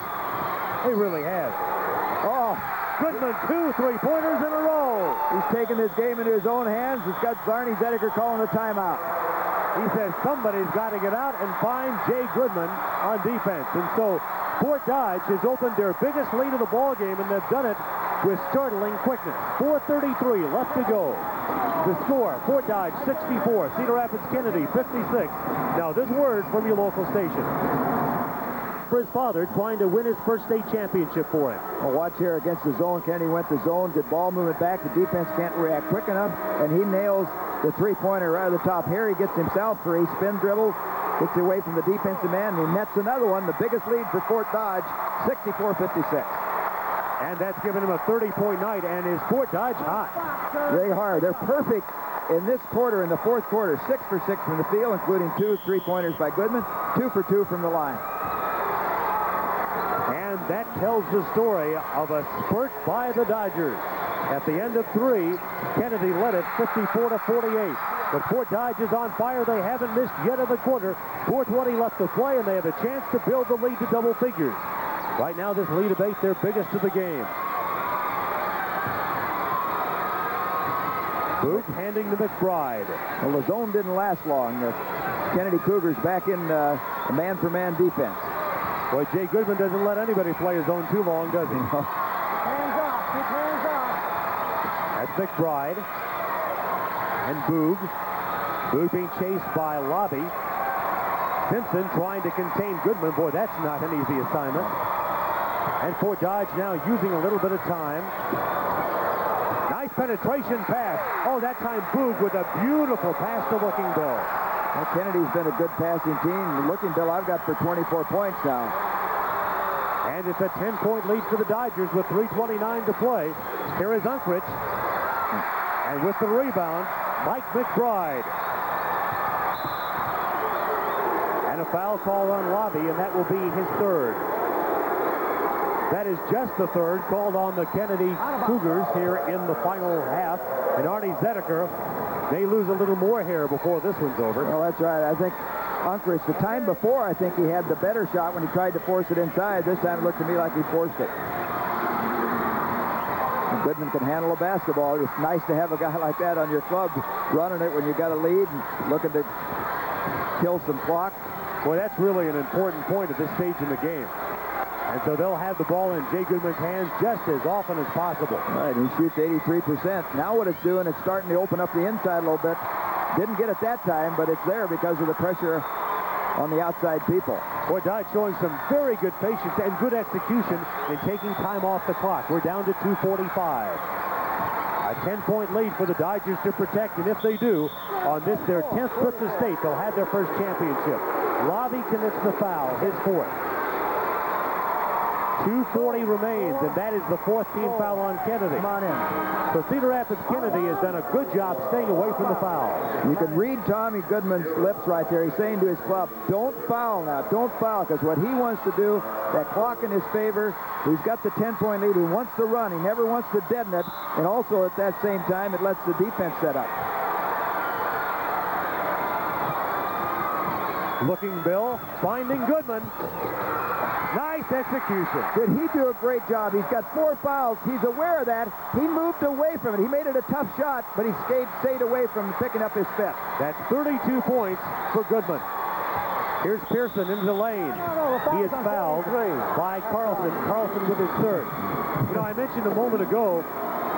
It really has. Oh, Goodman, 2 3-pointers in a row. He's taking this game into his own hands. He's got Arnie Zedeker calling a timeout. He says somebody's got to get out and find Jay Goodman on defense. And so Fort Dodge has opened their biggest lead of the ball game, and they've done it with startling quickness. 4:33 left to go. The score, Fort Dodge 64, Cedar Rapids Kennedy 56. Now this word from your local station. For his father, trying to win his first state championship for him. Well, watch here against the zone. Kennedy went to zone. Good ball movement back. The defense can't react quick enough, and he nails the three-pointer right at the top. Here he gets himself free. Spin dribble. Gets away from the defensive man, and he nets another one. The biggest lead for Fort Dodge, 64-56. And that's given him a 30-point night, and is Fort Dodge hot? They are. They're perfect in this quarter, in the fourth quarter. 6 for 6 from the field, including 2 three-pointers by Goodman, 2 for 2 from the line. And that tells the story of a spurt by the Dodgers. At the end of 3, Kennedy led it 54-48. But Fort Dodge is on fire. They haven't missed yet of the quarter. 4:20 left to play, and they have a chance to build the lead to double figures. Right now, this lead of 8, their biggest of the game. Boot handing to McBride. Well, the zone didn't last long. The Kennedy Cougars back in a man-for-man defense. Boy, Jay Goodman doesn't let anybody play his zone too long, does he? Hands off. Keep hands off. That's McBride. And Boog. Boog being chased by Lobby. Simpson trying to contain Goodman. Boy, that's not an easy assignment. And Fort Dodge now using a little bit of time. Nice penetration pass. Oh, that time Boog with a beautiful pass to Looking Bill. Well, Kennedy's been a good passing team. Looking Bill, I've got for 24 points now. And it's a 10-point lead for the Dodgers with 3:29 to play. Here is Unkrich. And with the rebound, Mike McBride. And a foul called on Lobby, and that will be his third. That is just the third called on the Kennedy Cougars here in the final half. And Arnie Zedeker, they lose a little more here before this one's over. Well, that's right. I think Unkrich, the time before, I think he had the better shot when he tried to force it inside. This time it looked to me like he forced it. And Goodman can handle a basketball. It's nice to have a guy like that on your club running it when you got a lead and looking to kill some clock. Boy, that's really an important point at this stage in the game. And so they'll have the ball in Jay Goodman's hands just as often as possible. Right, he shoots 83%. Now what it's doing, it's starting to open up the inside a little bit. Didn't get it that time, but it's there because of the pressure on the outside people. Boy, Dodge showing some very good patience and good execution in taking time off the clock. We're down to 2:45. A 10-point lead for the Dodgers to protect, and if they do, on this, their 10th trip to state, they'll have their first championship. Lobby commits the foul, his fourth. 2:40 remains, and that is the fourth team foul on Kennedy. Come on in. So Cedar Rapids Kennedy has done a good job staying away from the foul. You can read Tommy Goodman's lips right there. He's saying to his club, don't foul now, don't foul, because what he wants to do, that clock in his favor, he's got the 10-point lead. He wants to run. He never wants to deaden it, and also at that same time, it lets the defense set up. Looking Bill, finding Goodman. Nice execution. Did he do a great job? He's got 4 fouls. He's aware of that. He moved away from it. He made it a tough shot, but he stayed away from picking up his fifth. That's 32 points for Goodman. Here's Pearson into the lane. He is fouled by Carlson. Carlson with his third. You know, I mentioned a moment ago,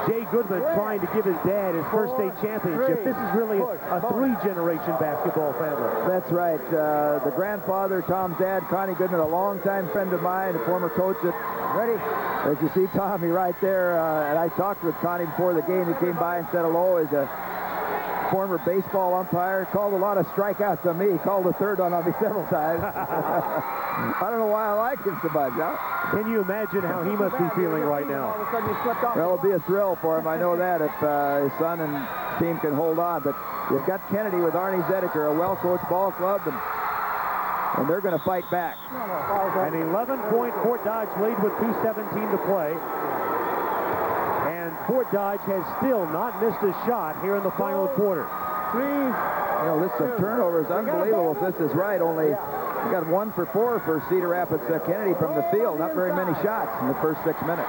Jay Goodman trying to give his dad his first state championship. This is really a 3-generation basketball family. That's right. The grandfather, Tom's dad, Connie Goodman, a longtime friend of mine, a former coach at... Ready? As you see Tommy right there, and I talked with Connie before the game. He came by and said hello. He's a former baseball umpire. Called a lot of strikeouts on me. He called the third one on me several times. I don't know why I like him so much, huh? Can you imagine how he must be feeling right now? Well, it'll be a thrill for him. I know that if his son and team can hold on. But you've got Kennedy with Arnie Zedeker, a well-coached ball club, and they're going to fight back. An 11-point Fort Dodge lead with 2:17 to play. And Fort Dodge has still not missed a shot here in the final quarter. You know, this turnover is unbelievable if this is right. Only we got 1 for 4 for Cedar Rapids Kennedy from the field. Not very many shots in the first 6 minutes.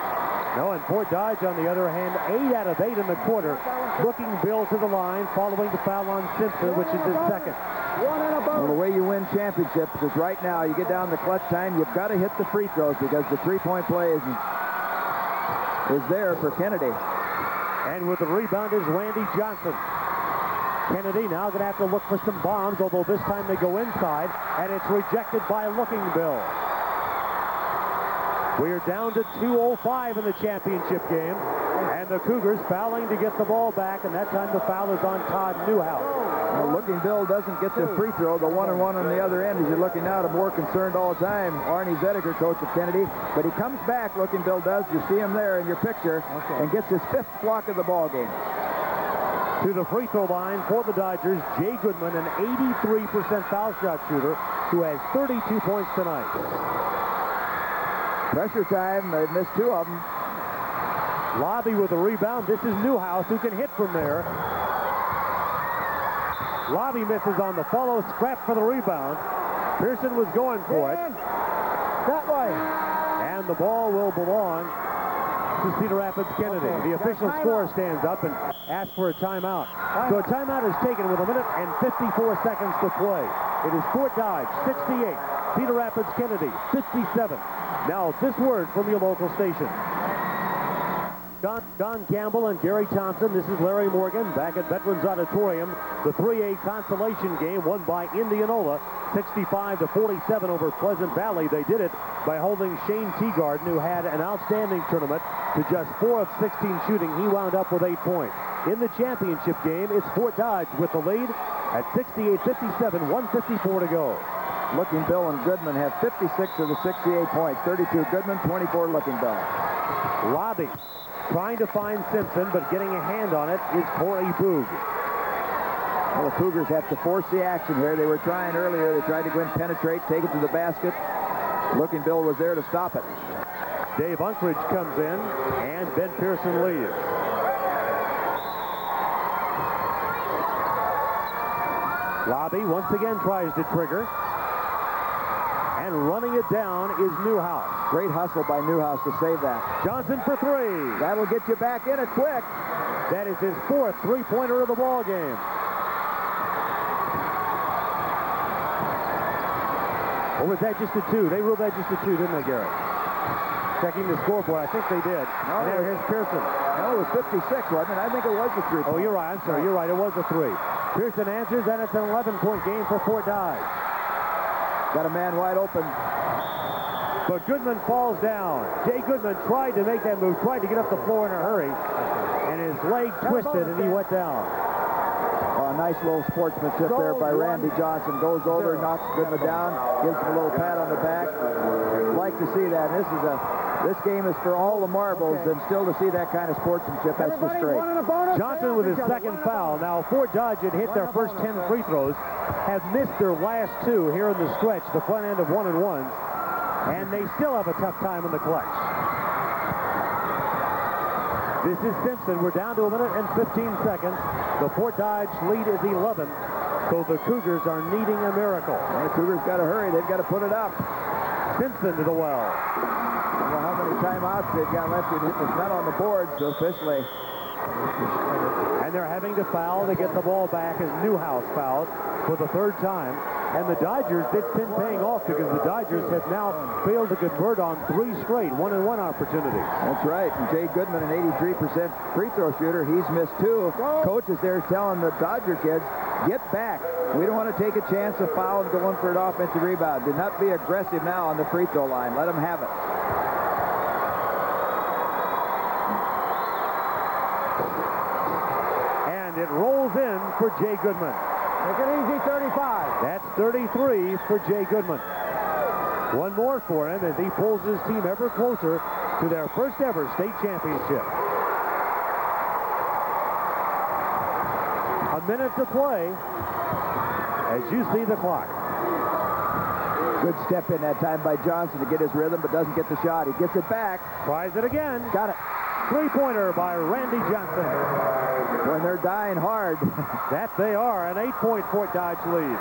No, and Fort Dodge, on the other hand, 8 out of 8 in the quarter. Looking Bill to the line, following the foul on Simpson, which is his second. Well, the way you win championships is right now, you get down to clutch time, you've got to hit the free throws because the three-point play is there for Kennedy. And with the rebound is Randy Johnson. Kennedy now going to have to look for some bombs, although this time they go inside, and it's rejected by Looking Bill. We're down to 2:05 in the championship game, and the Cougars fouling to get the ball back, and that time the foul is on Todd Newhouse. Well, Looking Bill doesn't get the free throw, the 1-and-1 on the other end. As you're looking now, I'm more concerned all the time. Arnie Zediger, coach of Kennedy, but he comes back, Looking Bill does. You see him there in your picture, and gets his 5th block of the ball game. To the free throw line for the Dodgers, Jay Goodman, an 83% foul shot shooter who has 32 points tonight. Pressure time, they missed 2 of them. Lobby with the rebound. This is Newhouse who can hit from there. Lobby misses on the follow, scrap for the rebound. Pearson was going for it. That way. And the ball will belong to Cedar Rapids Kennedy. The official scorer stands up and asks for a timeout. So a timeout is taken with 1 minute and 54 seconds to play. It is Fort Dodge 68, Cedar Rapids Kennedy 57. Now this word from your local station. Don Campbell and Gary Thompson. This is Larry Morgan back at Veterans Auditorium. The 3A consolation game won by Indianola 65-47 over Pleasant Valley. They did it by holding Shane Teagarden, who had an outstanding tournament, to just 4 of 16 shooting. He wound up with 8 points. In the championship game, it's Fort Dodge with the lead at 68-57, 1:54 to go. Looking Bill and Goodman have 56 of the 68 points. 32 Goodman, 24 Looking Bill. Lobby trying to find Simpson, but getting a hand on it is Corey Boog. Well, the Cougars have to force the action here. They were trying earlier. They tried to go and penetrate, take it to the basket. Looking Bill was there to stop it. Dave Unkridge comes in, and Ben Pearson leaves. Lobby once again tries to trigger. And running it down is Newhouse. Great hustle by Newhouse to save that. Johnson for 3. That'll get you back in it quick. That is his 4th three-pointer of the ball game. Or was that just a 2? They ruled that just a 2, didn't they, Gary? Checking the scoreboard, I think they did. No, and there, here's Pearson. No, it was 56, wasn't it? I think it was a 3. Oh, you're right. I'm sorry. You're right. It was a 3. Pearson answers, and it's an 11-point game for Fort Dodge. Got a man wide open. But Goodman falls down. Jay Goodman tried to make that move, tried to get up the floor in a hurry, and his leg twisted, and he went down. Oh, a nice little sportsmanship there by Randy Johnson. Goes over, knocks Goodman down, gives him a little pat on the back. Like to see that. This game is for all the marbles, and still to see that kind of sportsmanship, that's just great. Johnson with his 2nd foul. Now, Fort Dodge had hit their first 10 free throws, have missed their last 2 here in the stretch, the front end of 1-and-1s, and they still have a tough time in the clutch. This is Simpson. We're down to 1 minute and 15 seconds. The Fort Dodge lead is 11, so the Cougars are needing a miracle. Well, the Cougars got to hurry. They've got to put it up. Simpson to the well. I don't know how many timeouts they've got left. It's not on the board, so officially. And they're having to foul to get the ball back as Newhouse fouled for the 3rd time. And the Dodgers, it's been paying off because the Dodgers have now failed to convert on 3 straight 1-and-1 opportunities. That's right. And Jay Goodman, an 83% free throw shooter. He's missed 2. Coach is there telling the Dodger kids, get back. We don't want to take a chance of foul and going for an offensive rebound. Do not be aggressive now on the free throw line. Let them have it. And it rolls in for Jay Goodman. Make it easy, 35. That's 33 for Jay Goodman. 1 more for him as he pulls his team ever closer to their first ever state championship. A minute to play as you see the clock. Good step in that time by Johnson to get his rhythm, but doesn't get the shot. He gets it back. Tries it again. Got it. 3-pointer by Randy Johnson. When they're dying hard. That they are. An 8-point Fort Dodge lead.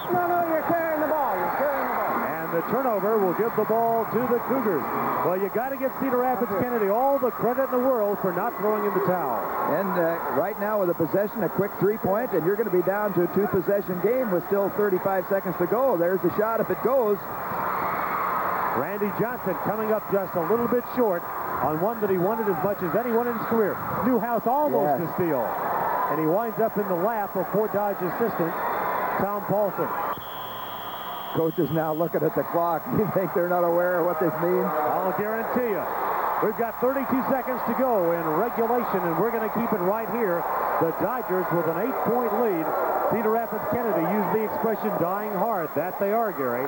No, you're carrying the ball. You're carrying the ball. And And the turnover will give the ball to the Cougars. Well, you got to give Cedar Rapids Kennedy all the credit in the world for not throwing in the towel. And right now with a possession, a quick three-point, and you're going to be down to a two-possession game with still 35 seconds to go. There's the shot if it goes. Randy Johnson coming up just a little bit short on one that he wanted as much as anyone in his career. Newhouse almost to steal. And he winds up in the lap of Fort Dodge assistant Tom Paulson. Coach is now looking at the clock. You think they're not aware of what this means? I'll guarantee you. We've got 32 seconds to go in regulation, and we're going to keep it right here. The Dodgers with an 8-point lead. Cedar Rapids Kennedy used the expression dying hard. That they are, Gary.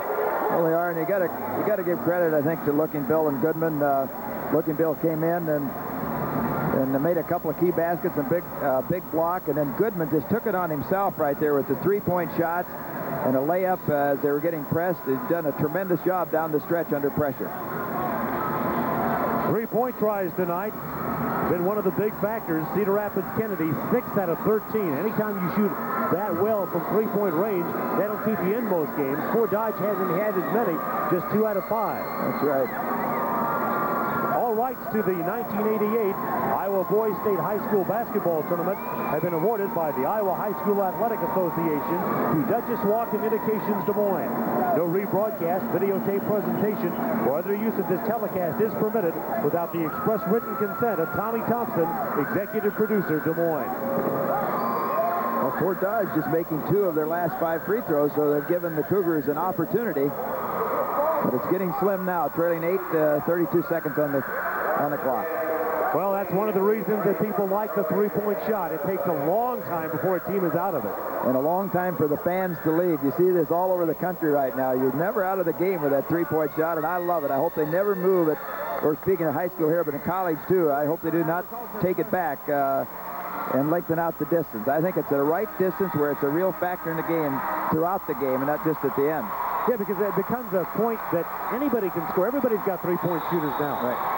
Well, they are, and you got to give credit, I think, to Looking Bill and Goodman. Looking Bill came in and made a couple of key baskets and big block, and then Goodman just took it on himself right there with the three-point shots and a layup as they were getting pressed. He's done a tremendous job down the stretch under pressure. 3-point tries tonight. Been one of the big factors. Cedar Rapids Kennedy, 6 out of 13. Anytime you shoot that well from three-point range, that'll keep you in most games. Fort Dodge hasn't had as many, just 2 out of 5. That's right. All rights to the 1988 Iowa Boys State High School Basketball Tournament have been awarded by the Iowa High School Athletic Association to Duchess Walk Communications Des Moines. No rebroadcast, videotape presentation, or other use of this telecast is permitted without the express written consent of Tommy Thompson, executive producer, Des Moines. Well, Fort Dodge just making 2 of their last 5 free throws, so they've given the Cougars an opportunity. But it's getting slim now, trailing 32 seconds on the clock. Well, that's one of the reasons that people like the three-point shot. It takes a long time before a team is out of it. And a long time for the fans to leave. You see this all over the country right now. You're never out of the game with that three-point shot, and I love it. I hope they never move it. We're speaking of high school here, but in college, too. I hope they do not take it back and lengthen out the distance. I think it's the right distance where it's a real factor in the game throughout the game and not just at the end. Yeah, because it becomes a point that anybody can score. Everybody's got three-point shooters now. Right.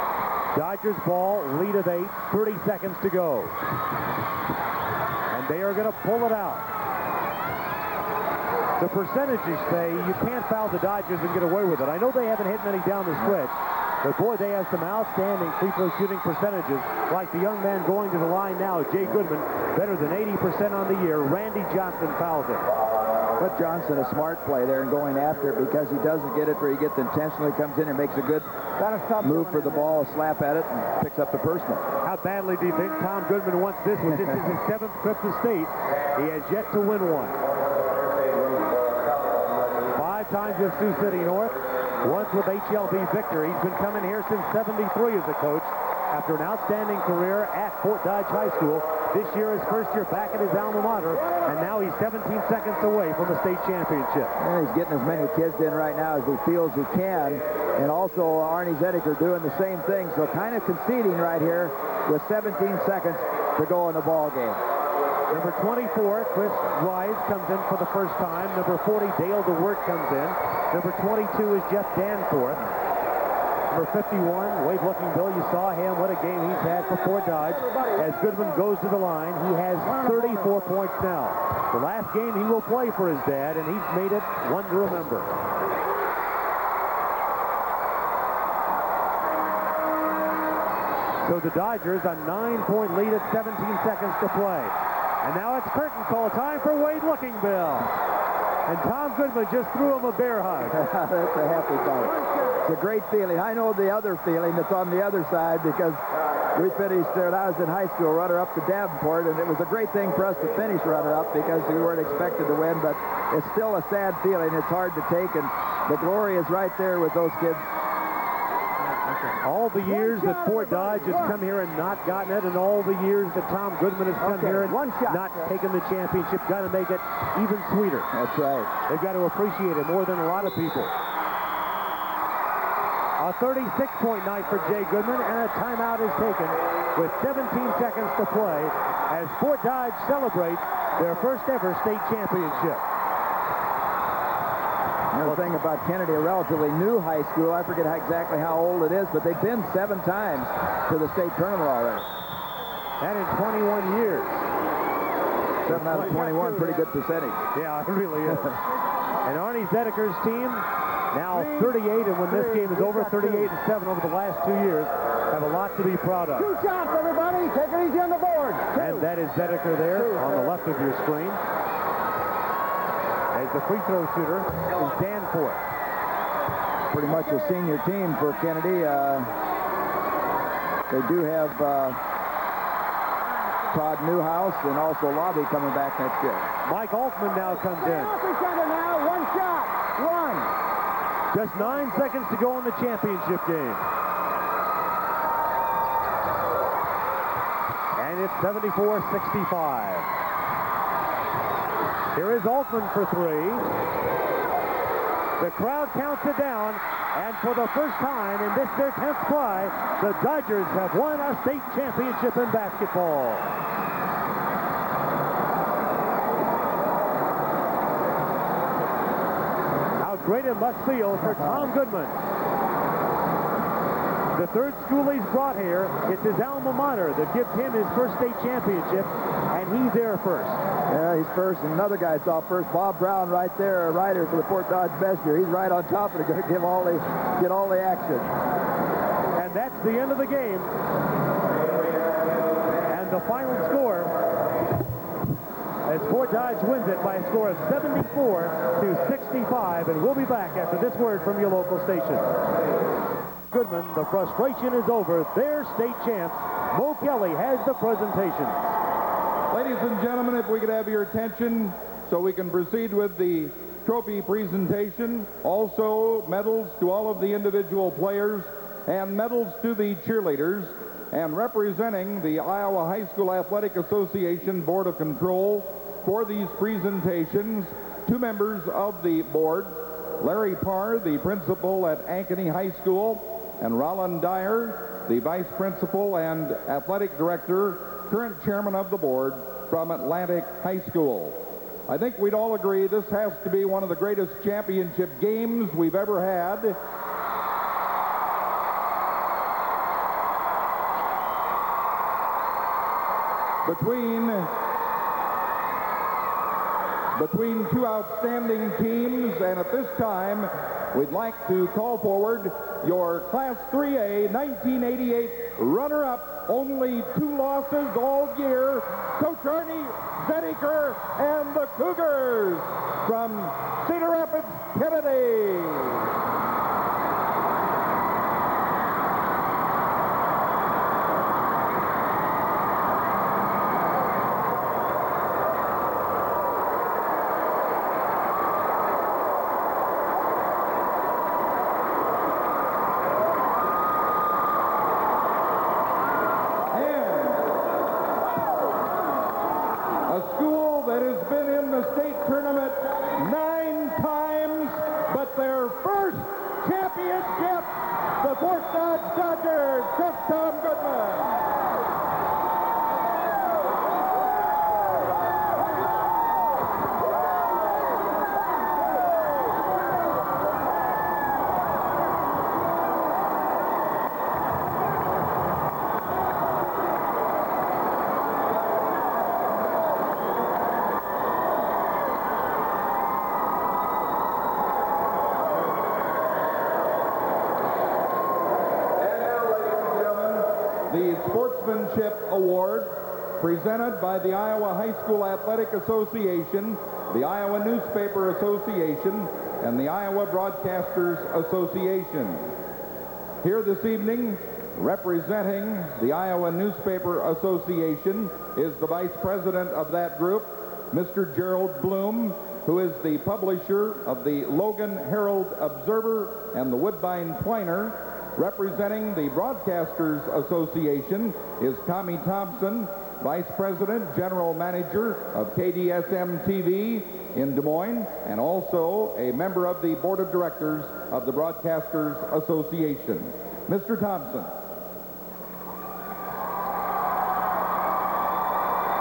Dodgers ball, lead of 8, 30 seconds to go. And they are going to pull it out. The percentages say you can't foul the Dodgers and get away with it. I know they haven't hit many down the stretch, but boy, they have some outstanding free throw shooting percentages, like the young man going to the line now, Jay Goodman, better than 80% on the year. Randy Johnson fouls it. But Johnson, a smart play there and going after it because he doesn't get it where he gets intentionally, comes in and makes a good move for the ball, a slap at it, and picks up the personal. How badly do you think Tom Goodman wants this one? This is his 7th trip to state. He has yet to win one. 5 times with Sioux City North, once with HLB victory. He's been coming here since '73 as a coach after an outstanding career at Fort Dodge High School. This year, his first year back at his alma mater, and now he's 17 seconds away from the state championship. And he's getting as many kids in right now as he feels he can. And also, Arnie Zediker doing the same thing, so kind of conceding right here with 17 seconds to go in the ball game. Number 24, Chris Wise, comes in for the first time. Number 40, Dale DeWert comes in. Number 22 is Jeff Danforth. Number 51, Wade Looking Bill, you saw him. What a game he's had for Fort Dodge. As Goodman goes to the line, he has 34 points now. The last game he will play for his dad, and he's made it one to remember. So the Dodgers a 9-point lead at 17 seconds to play. And now it's curtain call time for Wade Looking Bill. And Tom Goodman just threw him a bear hug. That's a happy thought. It's a great feeling. I know the other feeling that's on the other side because we finished when I was in high school runner-up to Davenport, and it was a great thing for us to finish runner-up because we weren't expected to win, but it's still a sad feeling. It's hard to take, and the glory is right there with those kids. All the years that Fort Dodge has come here and not gotten it, and all the years that Tom Goodman has come here and not taken the championship, got to make it even sweeter. That's right. They've got to appreciate it more than a lot of people. A 36-point night for Jay Goodman, and a timeout is taken with 17 seconds to play as Fort Dodge celebrates their first ever state championship. Another thing about Kennedy, a relatively new high school. I forget exactly how old it is, but they've been 7 times to the state tournament already. That in 21 years. 7 out of 21, pretty good percentage. Yeah, it really is. And Arnie Zediker's team now 38, and when this game is over, 38-7 over the last 2 years. Have a lot to be proud of. 2 shots, everybody. Take it easy on the board. And that is Bedeker there on the left of your screen. As the free throw shooter is Danforth. Pretty much a senior team for Kennedy. They do have Todd Newhouse and also Lobby coming back next year. Mike Altman now comes in. Now, 1 shot. 1. Just 9 seconds to go in the championship game. And it's 74-65. Here is Altman for 3. The crowd counts it down, and for the first time in this their 10th try, the Dodgers have won a state championship in basketball. How great it must feel for Tom Goodman. The third school he's brought here, it's his alma mater that gives him his first state championship, and he's there first. Yeah, he's first, and another guy saw first. Bob Brown right there, a rider for the Fort Dodge Messenger. He's right on top of it, going to get all the action. And that's the end of the game. And the final score, as Fort Dodge wins it by a score of 74-65, and we'll be back after this word from your local station. Goodman, the frustration is over. They're state champs. Mo Kelly has the presentation. Ladies and gentlemen, if we could have your attention so we can proceed with the trophy presentation. Also, medals to all of the individual players and medals to the cheerleaders. And representing the Iowa High School Athletic Association Board of Control for these presentations, 2 members of the board, Larry Parr, the principal at Ankeny High School, and Roland Dyer, the vice principal and athletic director, current chairman of the board from Atlantic High School. I think we'd all agree this has to be one of the greatest championship games we've ever had. Between 2 outstanding teams, and at this time, we'd like to call forward your Class 3A 1988 runner-up, only 2 losses all year, Coach Arnie Zediker and the Cougars from Cedar Rapids, Kennedy. Award presented by the Iowa High School Athletic Association, the Iowa Newspaper Association, and the Iowa Broadcasters Association. Here this evening, representing the Iowa Newspaper Association, is the vice president of that group, Mr. Gerald Bloom, who is the publisher of the Logan Herald Observer and the Woodbine Twiner. Representing the Broadcasters Association is Tommy Thompson, Vice President, General Manager of KDSM-TV in Des Moines, and also a member of the Board of Directors of the Broadcasters Association. Mr. Thompson.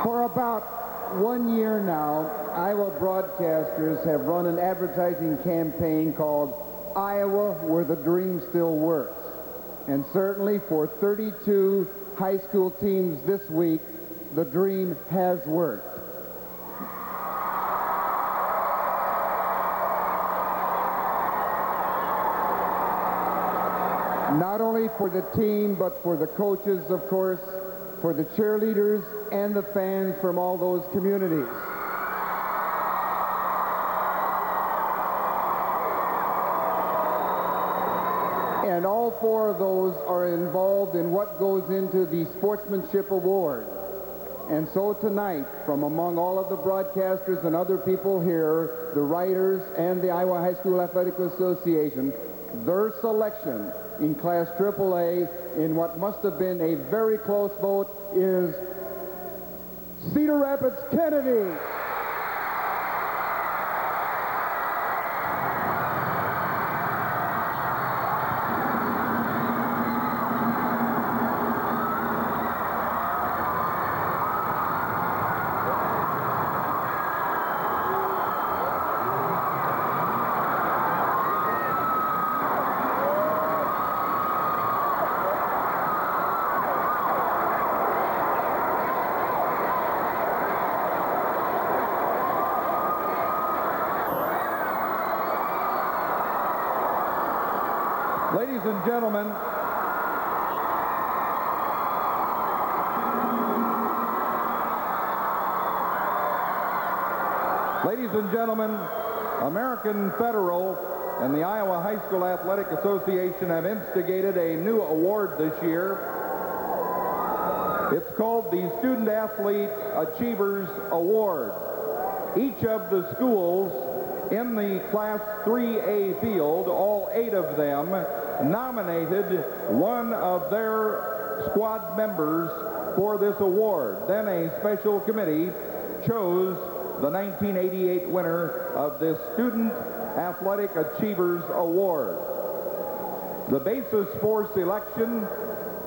For about 1 year now, Iowa broadcasters have run an advertising campaign called Iowa, Where the Dream Still Works. And certainly for 32 high school teams this week, the dream has worked. not only for the team, but for the coaches, of course, for the cheerleaders and the fans from all those communities. And all four of those are involved in what goes into the Sportsmanship Award. And so tonight, from among all of the broadcasters and other people here, the writers and the Iowa High School Athletic Association, their selection in Class AAA in what must have been a very close vote is Cedar Rapids Kennedy. Ladies and gentlemen, American Federal and the Iowa High School Athletic Association have instigated a new award this year. It's called the Student Athlete Achievers Award. Each of the schools in the Class 3A field, all 8 of them, nominated one of their squad members for this award. Then a special committee chose the 1988 winner of this Student Athletic Achievers Award. The basis for selection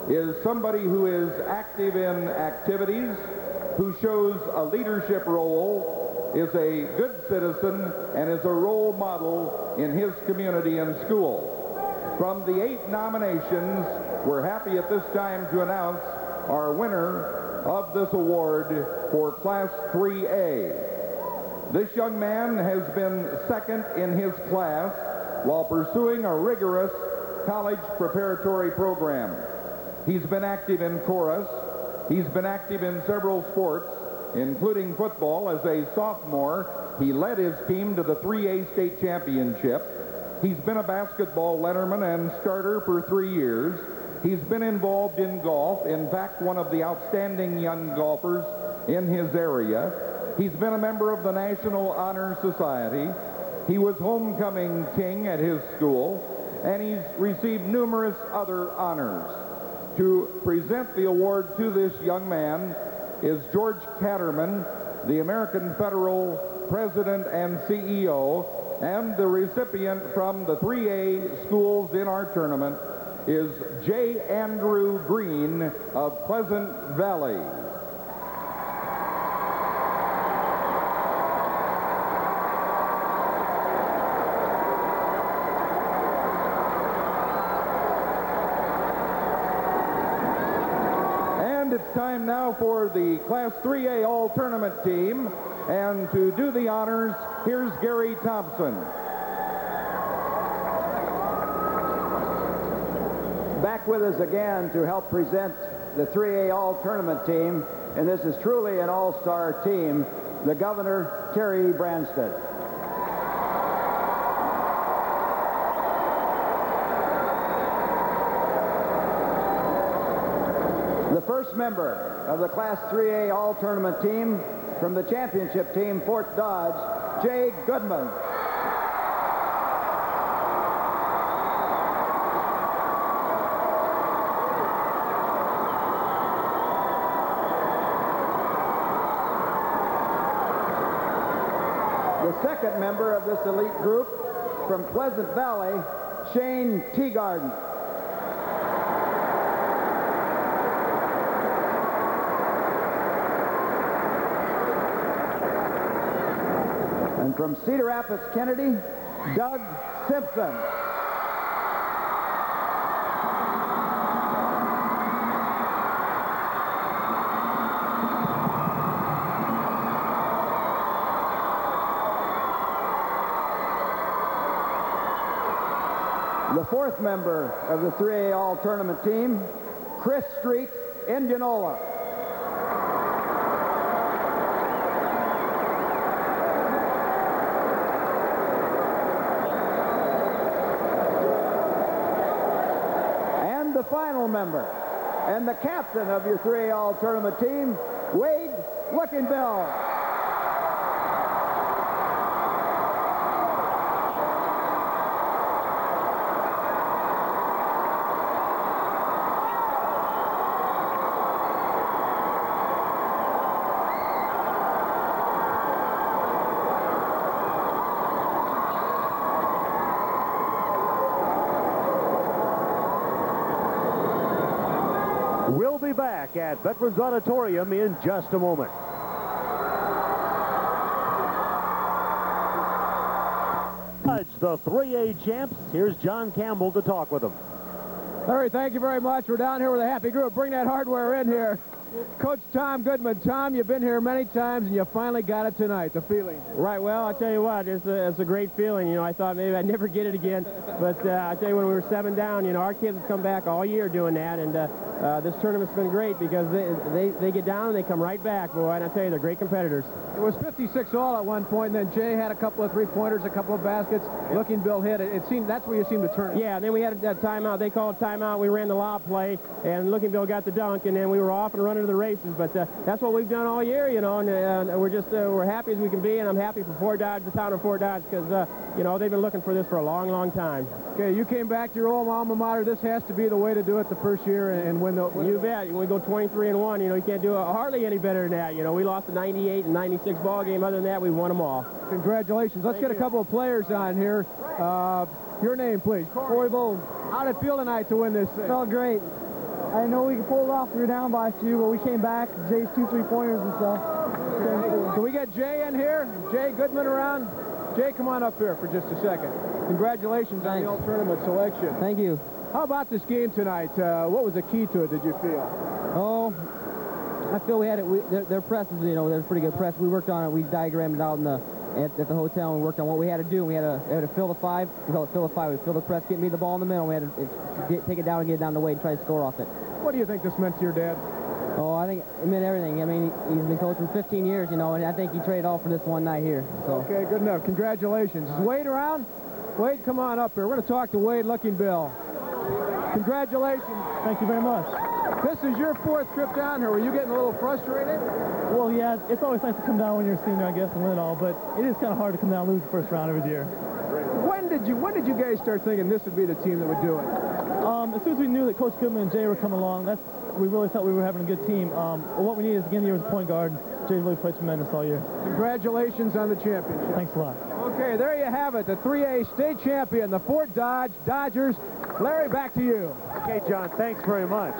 is somebody who is active in activities, who shows a leadership role, is a good citizen, and is a role model in his community and school. From the 8 nominations, we're happy at this time to announce our winner of this award for Class 3A. This young man has been second in his class while pursuing a rigorous college preparatory program. He's been active in chorus. He's been active in several sports, including football. As a sophomore, he led his team to the 3A state championship. He's been a basketball letterman and starter for 3 years. He's been involved in golf, in fact, one of the outstanding young golfers in his area. He's been a member of the National Honor Society. He was homecoming king at his school, and he's received numerous other honors. To present the award to this young man is George Catterman, the American Federal President and CEO, and the recipient from the 3A schools in our tournament is J. Andrew Green of Pleasant Valley. It's time now for the Class 3A All-Tournament team, and to do the honors, here's Gary Thompson. Back with us again to help present the 3A All-Tournament team, and this is truly an all-star team, the Governor, Terry Branstad. The first member of the Class 3A All-Tournament team from the championship team, Fort Dodge, Jay Goodman. The second member of this elite group from Pleasant Valley, Shane Teagarden. And from Cedar Rapids Kennedy, Doug Simpson. The fourth member of the 3A All-Tournament team, Chris Street, Indianola. And the final member, and the captain of your 3A All-Tournament team, Wade Luckenbill. We'll be back at Veterans Auditorium in just a moment. The 3A champs. Here's John Campbell to talk with them. Larry, thank you very much. We're down here with a happy group. Bring that hardware in here. Coach Tom Goodman. Tom, you've been here many times, and you finally got it tonight. The feeling. Right. Well, I'll tell you what, it's a great feeling. You know, I thought maybe I'd never get it again. But I tell you, when we were 7 down, you know, our kids have come back all year doing that. And this tournament's been great because they get down and they come right back, boy. And I tell you, they're great competitors. It was 56 all at one point, and then Jay had a couple of three-pointers, a couple of baskets. Looking Bill hit it. It seemed that's where you seemed to turn it. Yeah, and then we had that timeout. They called timeout. We ran the lob play, and Looking Bill got the dunk, and then we were off and running to the races. But that's what we've done all year, you know, and we're happy as we can be, and I'm happy for Fort Dodge, the town of Fort Dodge, because, you know, they've been looking for this for a long, long time. Okay, you came back to your old alma mater. This has to be the way to do it the first year and win the... You bet. When we go 23-1, you know, you can't do hardly any better than that. You know, we lost the 98 and 96 ball game. Other than that, we won them all. Congratulations. Let's get a couple of players on here. Your name, please. Corey Bowles. How did it feel tonight to win this thing? Felt great. I know we pulled it off. We were down by 2, but we came back. Jay's 2 3-pointers and stuff. Can we get Jay in here? Jay Goodman around? Jay, come on up here for just a second. Congratulations on the all-tournament selection. Thank you. How about this game tonight? What was the key to it, did you feel? Oh, I feel we had it. Their press is, you know, they're pretty good press. We worked on it. We diagrammed it out at the hotel, and we worked on what we had to do. We had to fill the 5. We call it fill the 5. We fill the press, get me the ball in the middle. We had to take it down and get it down the way and try to score off it. What do you think this meant to your dad? Oh, I think it meant everything. I mean, he's been coaching 15 years, you know, and I think he traded all for this one night here. So. Okay, good enough. Congratulations. Is Wade around? Wade, come on up here. We're going to talk to Wade Looking Bill. Congratulations. Thank you very much. This is your 4th trip down here. Were you getting a little frustrated? Well, yeah, it's always nice to come down when you're a senior, I guess, and win it all, but it is kind of hard to come down and lose the first round every year. When did you guys start thinking this would be the team that would do it? As soon as we knew that Coach Goodman and Jay were coming along, we really felt we were having a good team. What we needed is to begin the year with a point guard. Jay really played tremendous all year. Congratulations on the championship. Thanks a lot. Okay, there you have it, the 3A state champion, the Fort Dodge Dodgers. Larry, back to you. Okay, John, thanks very much.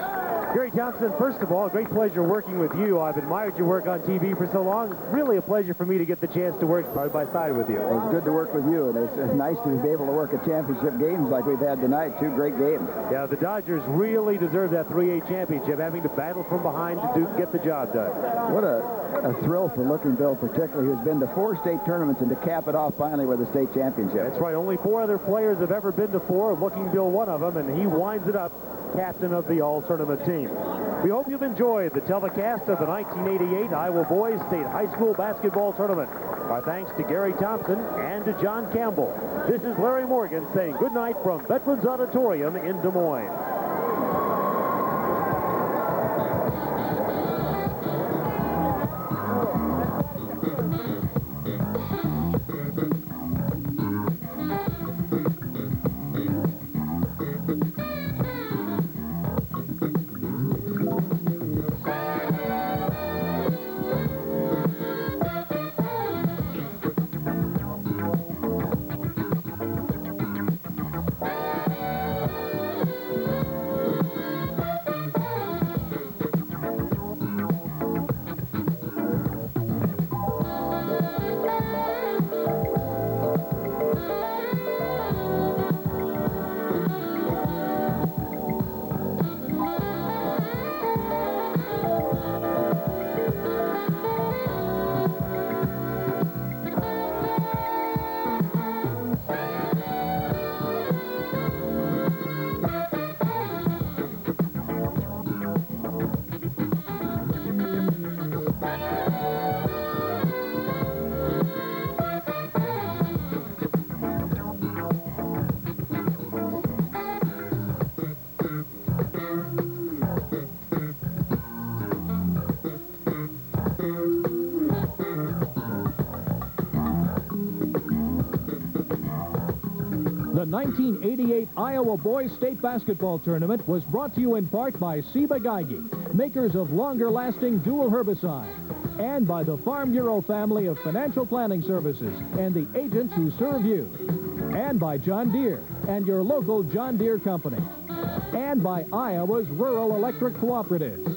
Gary Thompson, first of all, great pleasure working with you. I've admired your work on TV for so long. Really a pleasure for me to get the chance to work side by side with you. It's good to work with you, and it's nice to be able to work at championship games like we've had tonight. 2 great games. Yeah, the Dodgers really deserve that 3A championship, having to battle from behind to get the job done. What a thrill for Looking Bill, particularly, who's been to 4 state tournaments, and to cap it off finally with a state championship. That's right. Only 4 other players have ever been to 4. Looking Bill, one of them, and he winds it up captain of the all-tournament team. We hope you've enjoyed the telecast of the 1988 Iowa Boys State High School Basketball Tournament. Our thanks to Gary Thompson and to John Campbell. This is Larry Morgan saying good night from Veterans Auditorium in Des Moines. The 1988 Iowa Boys State Basketball Tournament was brought to you in part by Ciba Geigy, makers of longer-lasting dual herbicide, and by the Farm Bureau family of financial planning services and the agents who serve you, and by John Deere and your local John Deere company, and by Iowa's Rural Electric Cooperatives,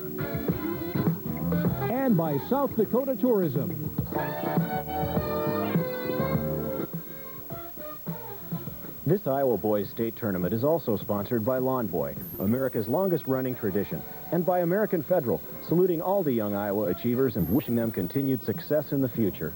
and by South Dakota Tourism. This Iowa Boys State Tournament is also sponsored by Lawn Boy, America's longest-running tradition, and by American Federal, saluting all the young Iowa achievers and wishing them continued success in the future.